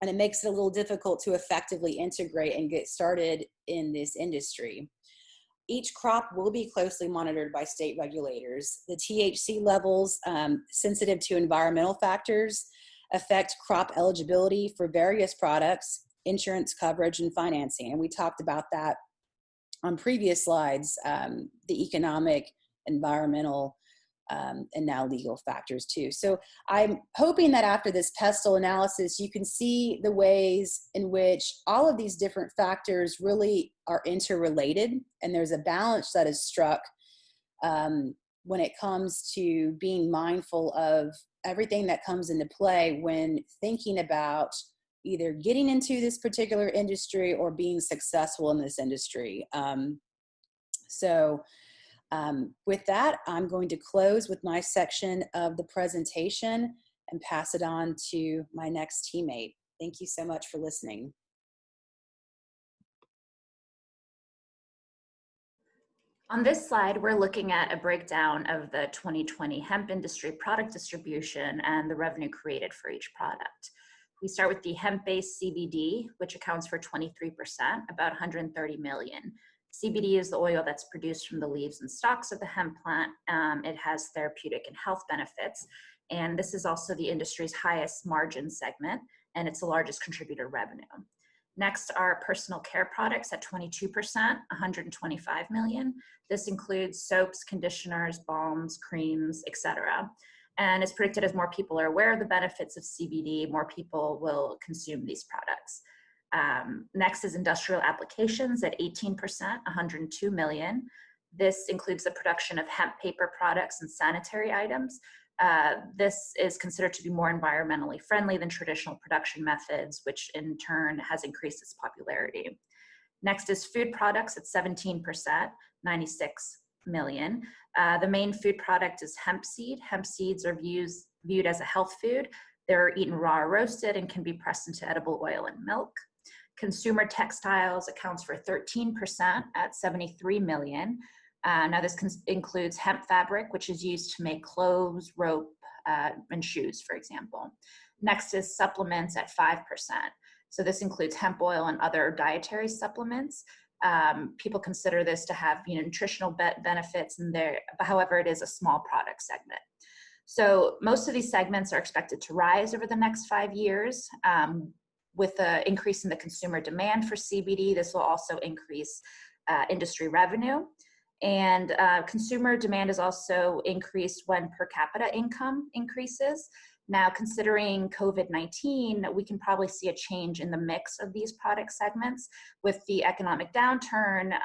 it makes it a little difficult to effectively integrate and get started in this industry. Each crop will be closely monitored by state regulators. The THC levels sensitive to environmental factors affect crop eligibility for various products, insurance coverage, and financing. And we talked about that on previous slides, the economic, environmental, and now legal factors too. So I'm hoping that after this pestle analysis, you can see the ways in which all of these different factors really are interrelated, and there's a balance that is struck when it comes to being mindful of everything that comes into play when thinking about either getting into this particular industry or being successful in this industry. With that, I'm going to close with my section of the presentation and pass it on to my next teammate. Thank you so much for listening. On this slide, we're looking at a breakdown of the 2020 hemp industry product distribution and the revenue created for each product. We start with the hemp-based CBD, which accounts for 23%, about 130 million. CBD is the oil that's produced from the leaves and stalks of the hemp plant. It has therapeutic and health benefits, and this is also the industry's highest margin segment, and it's the largest contributor revenue. Next are personal care products at 22%, 125 million. This includes soaps, conditioners, balms, creams, etc. And it's predicted as more people are aware of the benefits of CBD, more people will consume these products. Next is industrial applications at 18%, 102 million. This includes the production of hemp paper products and sanitary items. This is considered to be more environmentally friendly than traditional production methods, which in turn has increased its popularity. Next is food products at 17%, 96 million. The main food product is hemp seed. Hemp seeds are viewed as a health food. They're eaten raw or roasted and can be pressed into edible oil and milk. Consumer textiles accounts for 13% at 73 million. Now this includes hemp fabric, which is used to make clothes, rope, and shoes, for example. Next is supplements at 5%. So this includes hemp oil and other dietary supplements. People consider this to have nutritional benefits, and however, it is a small product segment. So most of these segments are expected to rise over the next 5 years. With the increase in the consumer demand for CBD, this will also increase industry revenue. And consumer demand is also increased when per capita income increases. Now, considering COVID-19, we can probably see a change in the mix of these product segments. With the economic downturn,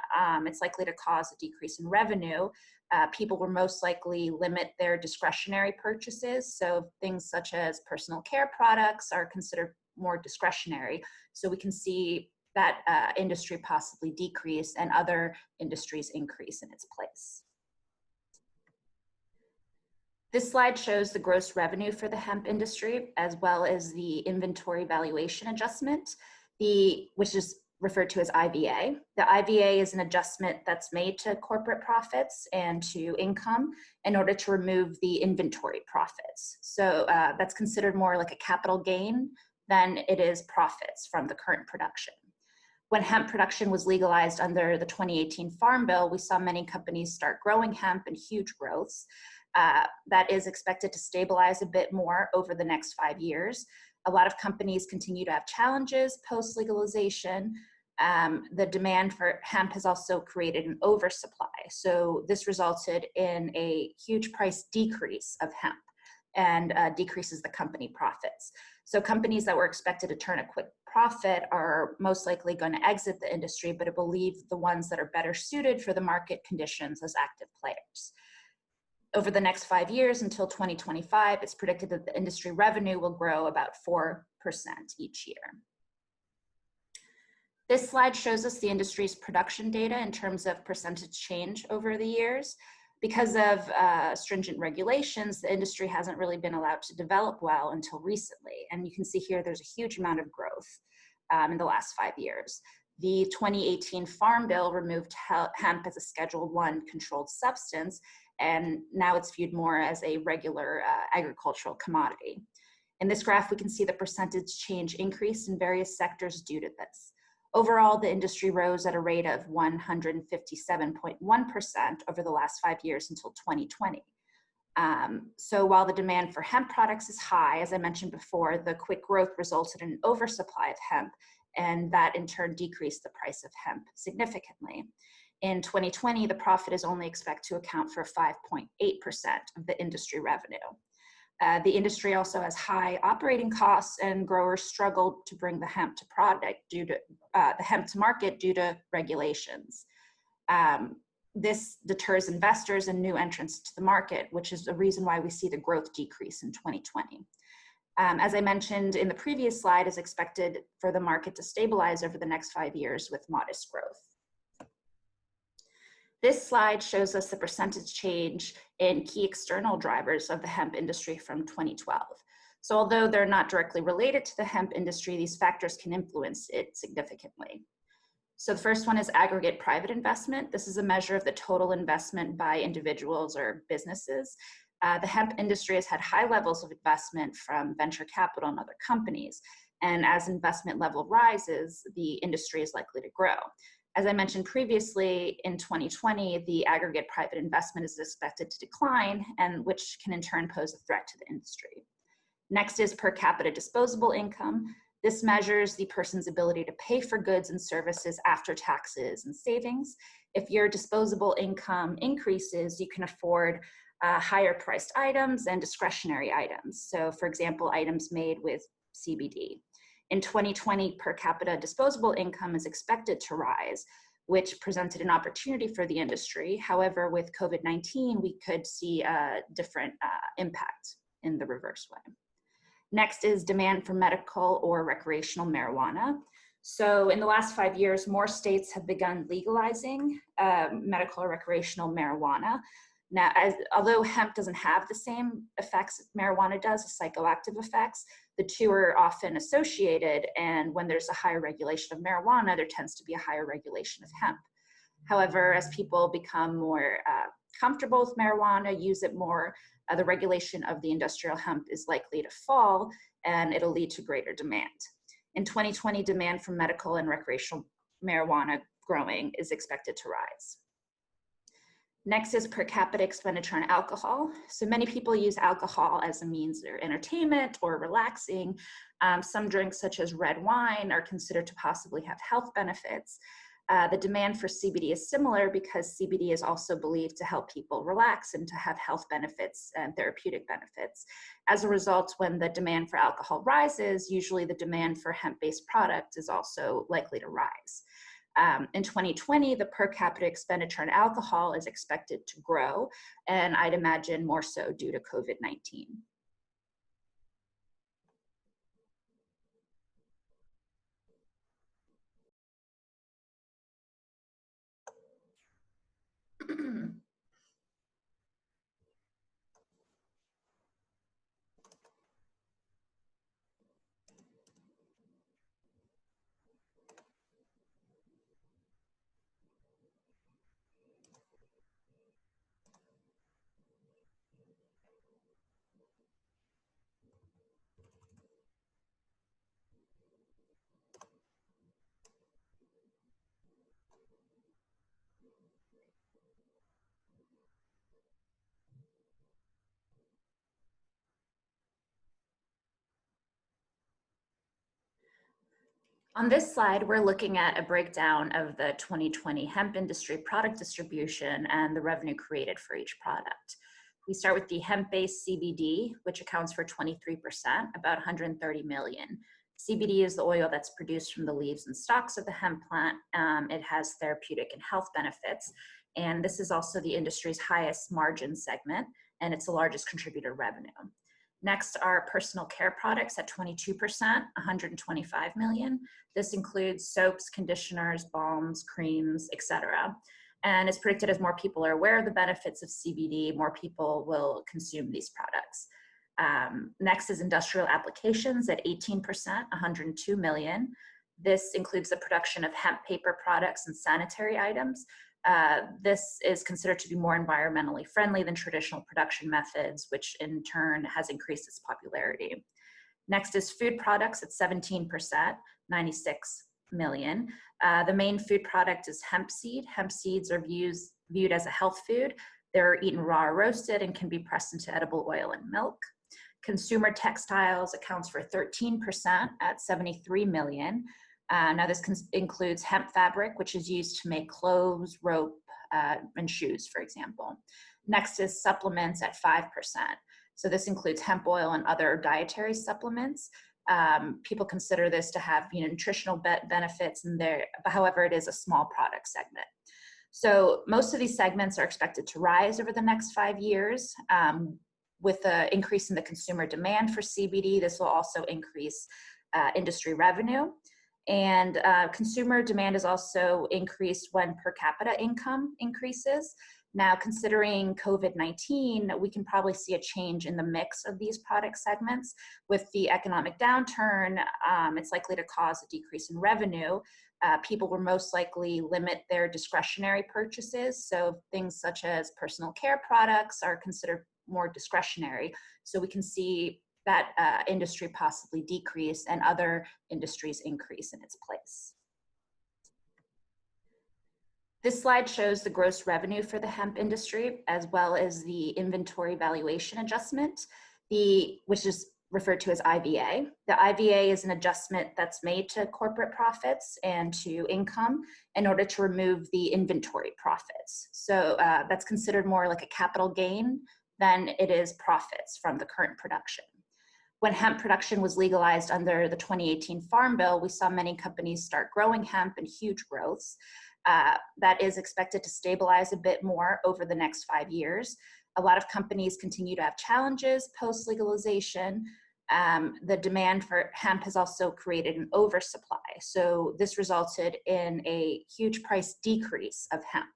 it's likely to cause a decrease in revenue. People will most likely limit their discretionary purchases. So things such as personal care products are considered more discretionary. So we can see that industry possibly decrease and other industries increase in its place. This slide shows the gross revenue for the hemp industry, as well as the inventory valuation adjustment, which is referred to as IVA. The IVA is an adjustment that's made to corporate profits and to income in order to remove the inventory profits. So that's considered more like a capital gain than it is profits from the current production. When hemp production was legalized under the 2018 Farm Bill, we saw many companies start growing hemp in huge growths. That is expected to stabilize a bit more over the next 5 years. A lot of companies continue to have challenges post-legalization. The demand for hemp has also created an oversupply. So this resulted in a huge price decrease of hemp and decreases the company profits. So companies that were expected to turn a quick profit are most likely going to exit the industry, but I believe the ones that are better suited for the market conditions as active players. Over the next 5 years until 2025, it's predicted that the industry revenue will grow about 4% each year. This slide shows us the industry's production data in terms of percentage change over the years. Because of stringent regulations, the industry hasn't really been allowed to develop well until recently. And you can see here there's a huge amount of growth in the last 5 years. The 2018 Farm Bill removed hemp as a Schedule I controlled substance, and now it's viewed more as a regular agricultural commodity. In this graph, we can see the percentage change increase in various sectors due to this. Overall, the industry rose at a rate of 157.1% over the last 5 years until 2020. So while the demand for hemp products is high, as I mentioned before, the quick growth resulted in an oversupply of hemp, and that in turn decreased the price of hemp significantly. In 2020, the profit is only expected to account for 5.8% of the industry revenue. The industry also has high operating costs, and growers struggled to bring the hemp to market due to regulations. This deters investors and new entrants to the market, which is the reason why we see the growth decrease in 2020. As I mentioned in the previous slide, is expected for the market to stabilize over the next 5 years with modest growth. This slide shows us the percentage change in key external drivers of the hemp industry from 2012. So although they're not directly related to the hemp industry, these factors can influence it significantly. So the first one is aggregate private investment. This is a measure of the total investment by individuals or businesses. The hemp industry has had high levels of investment from venture capital and other companies. And as investment level rises, the industry is likely to grow. As I mentioned previously, in 2020, the aggregate private investment is expected to decline, and which can in turn pose a threat to the industry. Next is per capita disposable income. This measures the person's ability to pay for goods and services after taxes and savings. If your disposable income increases, you can afford higher priced items and discretionary items. So for example, items made with CBD. In 2020, per capita disposable income is expected to rise, which presented an opportunity for the industry. However, with COVID-19, we could see a different impact in the reverse way. Next is demand for medical or recreational marijuana. So in the last 5 years, more states have begun legalizing medical or recreational marijuana. Now, although hemp doesn't have the same effects marijuana does, the psychoactive effects, the two are often associated, and when there's a higher regulation of marijuana, there tends to be a higher regulation of hemp. However, as people become more comfortable with marijuana, use it more, the regulation of the industrial hemp is likely to fall, and it'll lead to greater demand. In 2020, demand for medical and recreational marijuana growing is expected to rise. Next is per capita expenditure on alcohol. So many people use alcohol as a means of entertainment or relaxing. Some drinks such as red wine are considered to possibly have health benefits. The demand for CBD is similar because CBD is also believed to help people relax and to have health benefits and therapeutic benefits. As a result, when the demand for alcohol rises, usually the demand for hemp-based products is also likely to rise. In 2020, the per capita expenditure on alcohol is expected to grow, and I'd imagine more so due to COVID-19. On this slide, we're looking at a breakdown of the 2020 hemp industry product distribution and the revenue created for each product. We start with the hemp-based CBD, which accounts for 23%, about 130 million. CBD is the oil that's produced from the leaves and stalks of the hemp plant. It has therapeutic and health benefits, and this is also the industry's highest margin segment, and it's the largest contributor revenue. Next are personal care products at 22%, 125 million. This includes soaps, conditioners, balms, creams, etc. And it's predicted as more people are aware of the benefits of CBD, more people will consume these products. Next is industrial applications at 18%, 102 million. This includes the production of hemp paper products and sanitary items. This is considered to be more environmentally friendly than traditional production methods, which in turn has increased its popularity. Next is food products at 17%, 96 million. The main food product is hemp seed. Hemp seeds are viewed as a health food. They're eaten raw or roasted and can be pressed into edible oil and milk. Consumer textiles accounts for 13% at 73 million. Now this includes hemp fabric, which is used to make clothes, rope, and shoes, for example. Next is supplements at 5%. So this includes hemp oil and other dietary supplements. People consider this to have nutritional benefits, and however, it is a small product segment. So most of these segments are expected to rise over the next 5 years. With the increase in the consumer demand for CBD, this will also increase industry revenue. And consumer demand is also increased when per capita income increases. Now, considering COVID-19, we can probably see a change in the mix of these product segments. With the economic downturn, it's likely to cause a decrease in revenue. People will most likely limit their discretionary purchases. So things such as personal care products are considered more discretionary. So we can see that industry possibly decrease and other industries increase in its place. This slide shows the gross revenue for the hemp industry, as well as the inventory valuation adjustment, which is referred to as IVA. The IVA is an adjustment that's made to corporate profits and to income in order to remove the inventory profits. So that's considered more like a capital gain than it is profits from the current production. When hemp production was legalized under the 2018 Farm Bill, we saw many companies start growing hemp in huge growths. That is expected to stabilize a bit more over the next 5 years. A lot of companies continue to have challenges post-legalization. The demand for hemp has also created an oversupply. So this resulted in a huge price decrease of hemp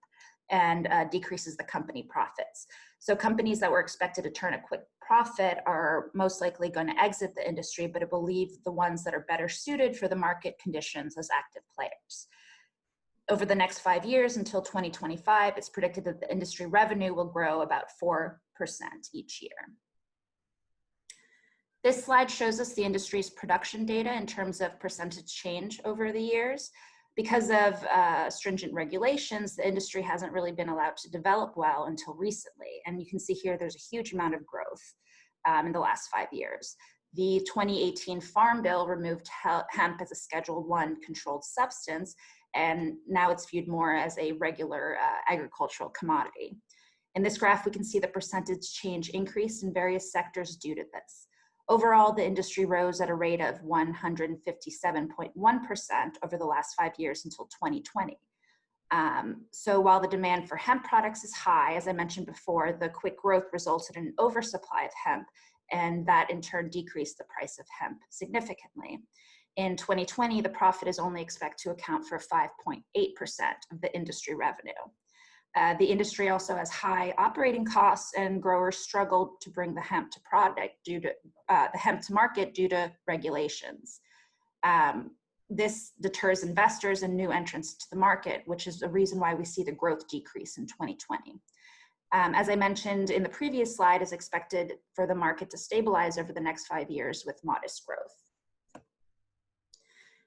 and decreases the company profits. So companies that were expected to turn a quick profit are most likely going to exit the industry, but it will leave the ones that are better suited for the market conditions as active players. Over the next 5 years until 2025, it's predicted that the industry revenue will grow about 4% each year. This slide shows us the industry's production data in terms of percentage change over the years. Because of stringent regulations, the industry hasn't really been allowed to develop well until recently. And you can see here there's a huge amount of growth in the last 5 years. The 2018 Farm Bill removed hemp as a Schedule I controlled substance, and now it's viewed more as a regular agricultural commodity. In this graph, we can see the percentage change increase in various sectors due to this. Overall, the industry rose at a rate of 157.1% over the last 5 years until 2020. So while the demand for hemp products is high, as I mentioned before, the quick growth resulted in an oversupply of hemp, and that in turn decreased the price of hemp significantly. In 2020, the profit is only expected to account for 5.8% of the industry revenue. The industry also has high operating costs, and growers struggled to bring the hemp to market due to regulations. This deters investors and new entrants to the market, which is the reason why we see the growth decrease in 2020. As I mentioned in the previous slide, is expected for the market to stabilize over the next 5 years with modest growth.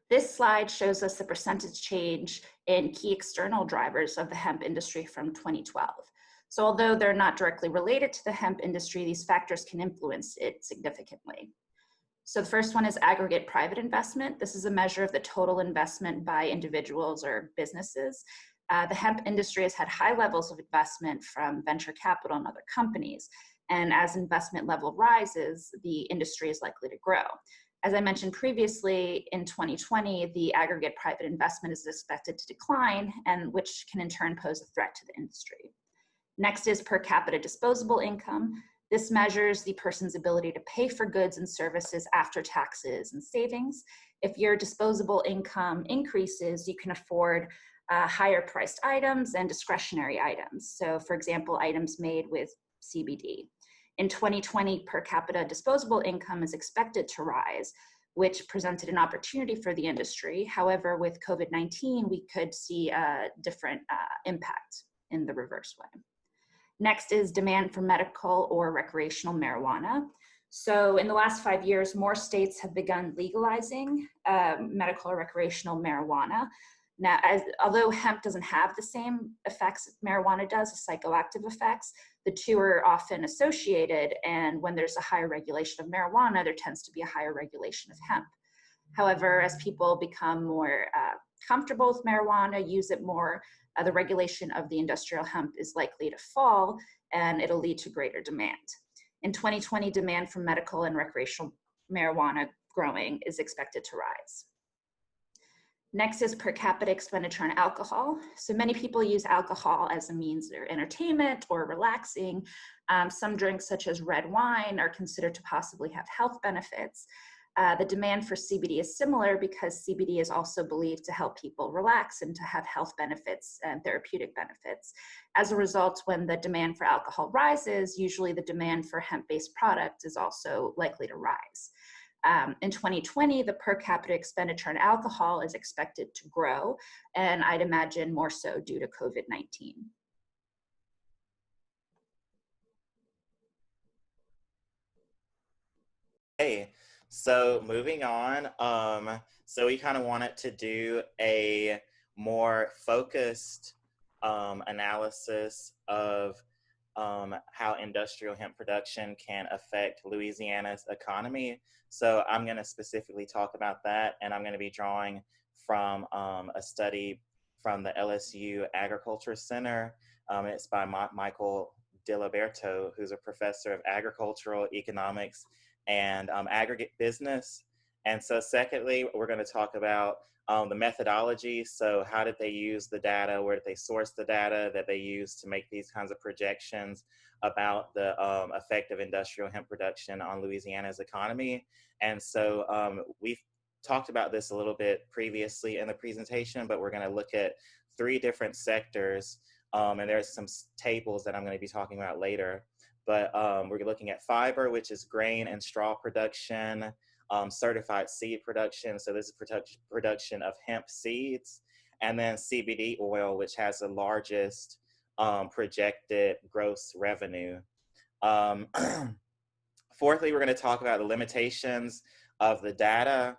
This slide shows us the percentage change in key external drivers of the hemp industry from 2012. So although they're not directly related to the hemp industry, these factors can influence it significantly. So the first one is aggregate private investment. This is a measure of the total investment by individuals or businesses. The hemp industry has had high levels of investment from venture capital and other companies. And as investment level rises, the industry is likely to grow. As I mentioned previously, in 2020, the aggregate private investment is expected to decline, and which can in turn pose a threat to the industry. Next is per capita disposable income. This measures the person's ability to pay for goods and services after taxes and savings. If your disposable income increases, you can afford higher priced items and discretionary items. So for example, items made with CBD. In 2020, per capita disposable income is expected to rise, which presented an opportunity for the industry. However, with COVID-19, we could see a different impact in the reverse way. Next is demand for medical or recreational marijuana. So in the last 5 years, more states have begun legalizing medical or recreational marijuana. Now, although hemp doesn't have the same effects marijuana does, the psychoactive effects, the two are often associated, and when there's a higher regulation of marijuana, there tends to be a higher regulation of hemp. However, as people become more comfortable with marijuana, use it more, the regulation of the industrial hemp is likely to fall, and it'll lead to greater demand. In 2020, demand for medical and recreational marijuana growing is expected to rise. Next is per capita expenditure on alcohol. So many people use alcohol as a means of entertainment or relaxing. Some drinks such as red wine are considered to possibly have health benefits. The demand for CBD is similar because CBD is also believed to help people relax and to have health benefits and therapeutic benefits. As a result, when the demand for alcohol rises, usually the demand for hemp-based products is also likely to rise. In 2020, the per capita expenditure on alcohol is expected to grow, and I'd imagine more so due to COVID-19. Hey, so moving on, so we kind of wanted to do a more focused analysis of how industrial hemp production can affect Louisiana's economy. So I'm going to specifically talk about that, and I'm going to be drawing from a study from the LSU Agriculture Center. It's by Michael DiLiberto, who's a professor of agricultural economics and aggregate business. And so secondly, we're going to talk about the methodology. So how did they use the data? Where did they source the data that they use to make these kinds of projections about the effect of industrial hemp production on Louisiana's economy? And so we've talked about this a little bit previously in the presentation, but we're going to look at 3 different sectors. And there's some tables that I'm going to be talking about later. But we're looking at fiber, which is grain and straw production, certified seed production. So this is production of hemp seeds, and then CBD oil, which has the largest projected gross revenue. Fourthly, we're going to talk about the limitations of the data,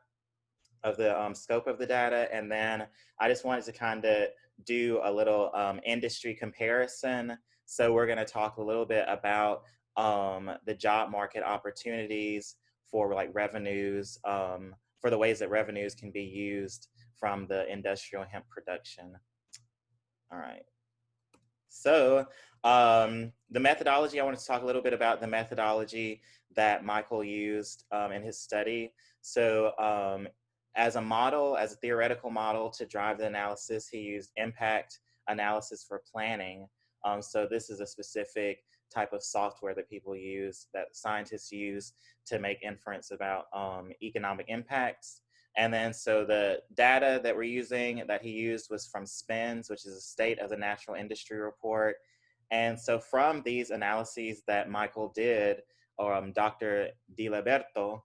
of the scope of the data. And then I just wanted to kind of do a little industry comparison. So we're going to talk a little bit about the job market opportunities for like revenues, for the ways that revenues can be used from the industrial hemp production. All right. So the methodology, I want to talk a little bit about the methodology that Michael used in his study. So as a model, as a theoretical model to drive the analysis, he used impact analysis for planning. So this is a specific type of software that people use, that scientists use to make inference about economic impacts. And then so the data that we're using, that he used, was from SPINS, which is a State of the Natural Industry report. And so from these analyses that Michael did, or Dr. Diliberto,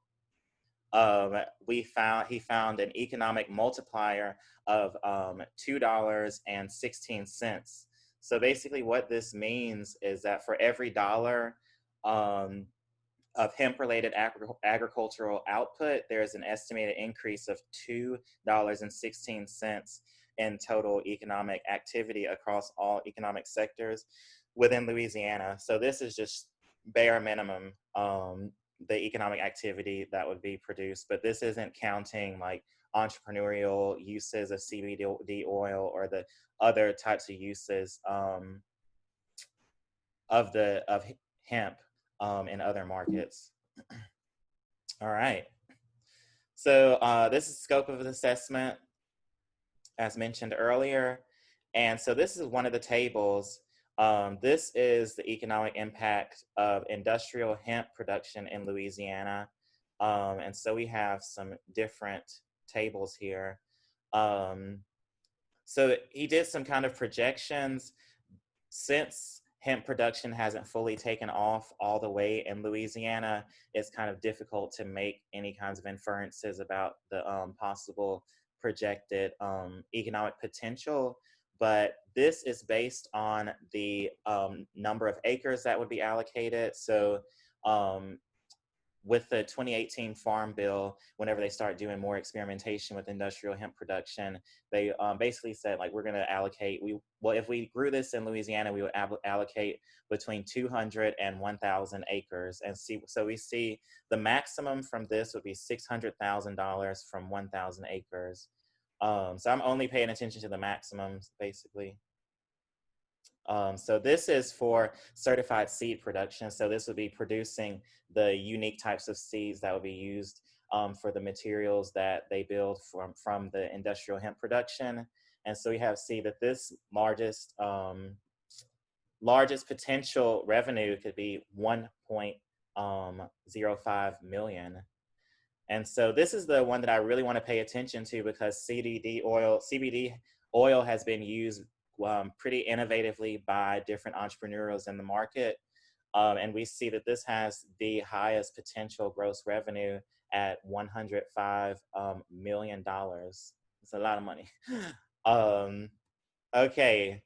he found an economic multiplier of $2.16. So basically what this means is that for every dollar of hemp-related agricultural output, there is an estimated increase of $2.16 in total economic activity across all economic sectors within Louisiana. So this is just bare minimum, the economic activity that would be produced, but this isn't counting like entrepreneurial uses of CBD oil or the other types of uses of hemp in other markets. All right. So this is scope of assessment, as mentioned earlier. And so this is one of the tables. This is the economic impact of industrial hemp production in Louisiana. And so we have some different tables here. So he did some kind of projections. Since hemp production hasn't fully taken off all the way in Louisiana, it's kind of difficult to make any kinds of inferences about the possible projected economic potential. But this is based on the number of acres that would be allocated. So with the 2018 Farm Bill, whenever they start doing more experimentation with industrial hemp production, they basically said, like, we're going to allocate, if we grew this in Louisiana, we would allocate between 200 and 1,000 acres. And so we see the maximum from this would be $600,000 from 1,000 acres. So I'm only paying attention to the maximums, basically. So this is for certified seed production. So this would be producing the unique types of seeds that would be used for the materials that they build from the industrial hemp production. And so we see that this largest potential revenue could be 1.05 million. And so this is the one that I really want to pay attention to, because CBD oil has been used pretty innovatively by different entrepreneurs in the market. And we see that this has the highest potential gross revenue at $105 million. It's a lot of money. Okay.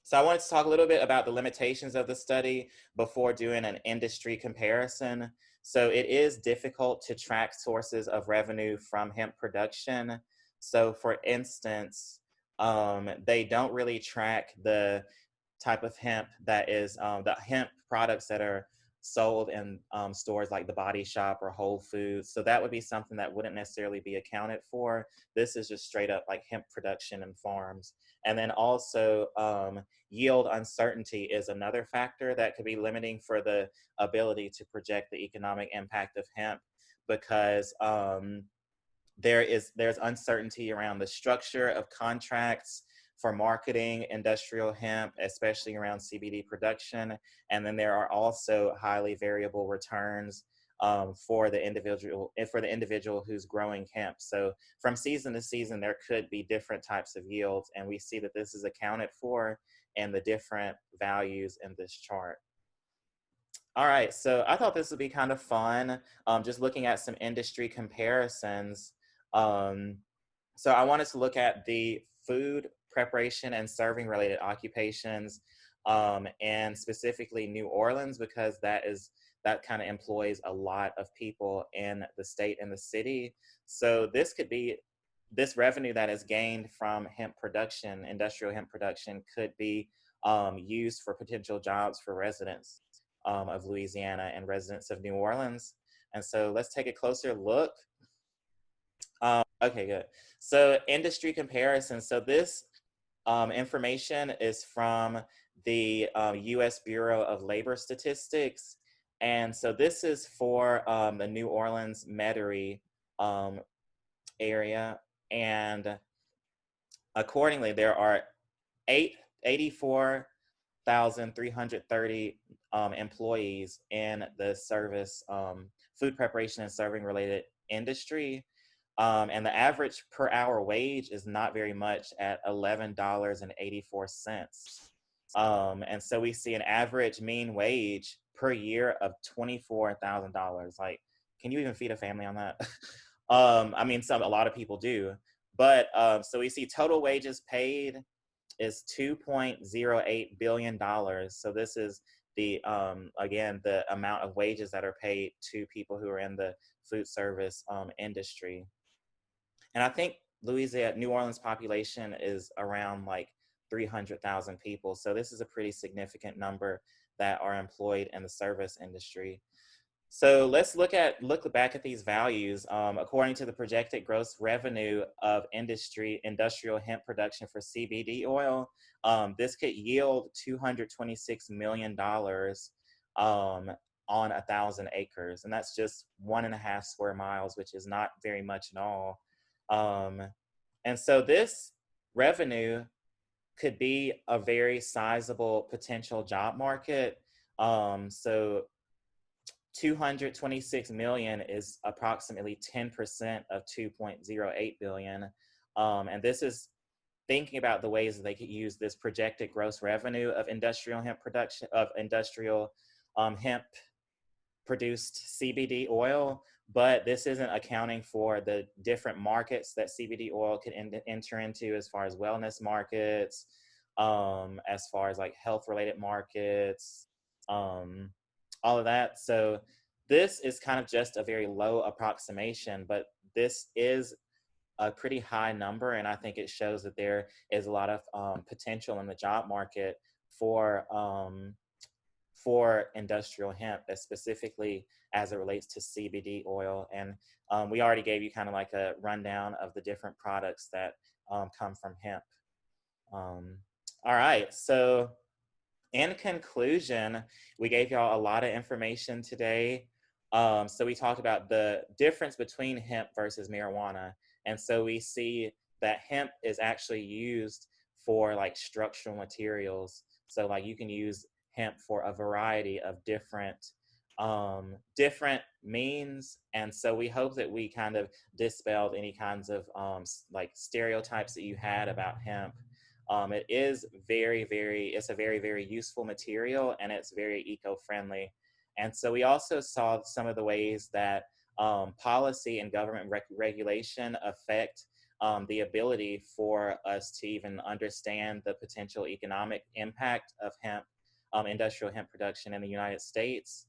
So I wanted to talk a little bit about the limitations of the study before doing an industry comparison. So it is difficult to track sources of revenue from hemp production. So for instance, they don't really track the type of hemp that is the hemp products that are sold in stores like the Body Shop or Whole Foods. So that would be something that wouldn't necessarily be accounted for. This is just straight up like hemp production in farms. And then also yield uncertainty is another factor that could be limiting for the ability to project the economic impact of hemp. because there's uncertainty around the structure of contracts for marketing industrial hemp, especially around CBD production. And then there are also highly variable returns for the individual who's growing hemp. So from season to season, there could be different types of yields, and we see that this is accounted for in the different values in this chart. All right, so I thought this would be kind of fun, just looking at some industry comparisons. So I wanted to look at the food preparation and serving related occupations, and specifically New Orleans, because that kind of employs a lot of people in the state and the city. So this revenue that is gained from hemp production, industrial hemp production, could be used for potential jobs for residents of Louisiana and residents of New Orleans. And so let's take a closer look. Okay, good. So industry comparison. So this information is from the U.S. Bureau of Labor Statistics. And so this is for the New Orleans Metairie area. And accordingly, there are 84,330 employees in the service, food preparation and serving related industry. And the average per hour wage is not very much at $11.84. And so we see an average mean wage per year of $24,000. Like, can you even feed a family on that? I mean, a lot of people do. But so we see total wages paid is $2.08 billion. So this is the, again, the amount of wages that are paid to people who are in the food service industry. And I think New Orleans population is around like 300,000 people. So this is a pretty significant number that are employed in the service industry. So let's look back at these values. According to the projected gross revenue of industrial hemp production for CBD oil, this could yield $226 million on 1,000 acres. And that's just 1.5 square miles, which is not very much at all. And so this revenue could be a very sizable potential job market. So 226 million is approximately 10% of 2.08 billion. And this is thinking about the ways that they could use this projected gross revenue of industrial hemp production, of industrial hemp produced CBD oil, but this isn't accounting for the different markets that CBD oil could enter into, as far as wellness markets, as far as like health related markets, all of that. So this is kind of just a very low approximation, but this is a pretty high number. And I think it shows that there is a lot of potential in the job market for industrial hemp, specifically as it relates to CBD oil. And we already gave you kind of like a rundown of the different products that come from hemp. All right, so in conclusion, we gave y'all a lot of information today. So we talked about the difference between hemp versus marijuana. And so we see that hemp is actually used for like structural materials. So like you can use hemp for a variety of different means. And so we hope that we kind of dispelled any kinds of like stereotypes that you had about hemp. It is it's a very, very useful material, and it's very eco-friendly. And so we also saw some of the ways that policy and government regulation affect the ability for us to even understand the potential economic impact of hemp, industrial hemp production in the United States.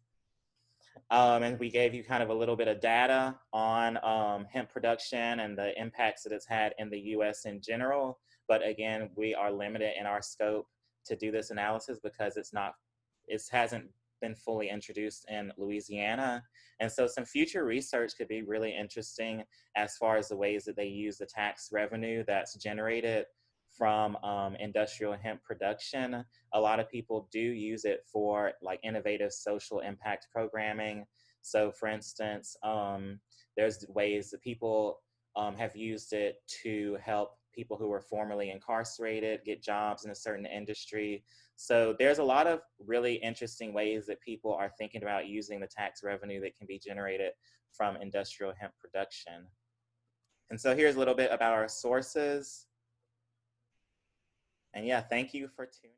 And we gave you kind of a little bit of data on hemp production and the impacts that it's had in the US in general. But again, we are limited in our scope to do this analysis because it hasn't been fully introduced in Louisiana. And so some future research could be really interesting as far as the ways that they use the tax revenue that's generated from industrial hemp production. A lot of people do use it for like innovative social impact programming. So for instance, There's ways that people have used it to help people who were formerly incarcerated get jobs in a certain industry. So there's a lot of really interesting ways that people are thinking about using the tax revenue that can be generated from industrial hemp production. And so here's a little bit about our sources. And yeah, thank you for tuning in.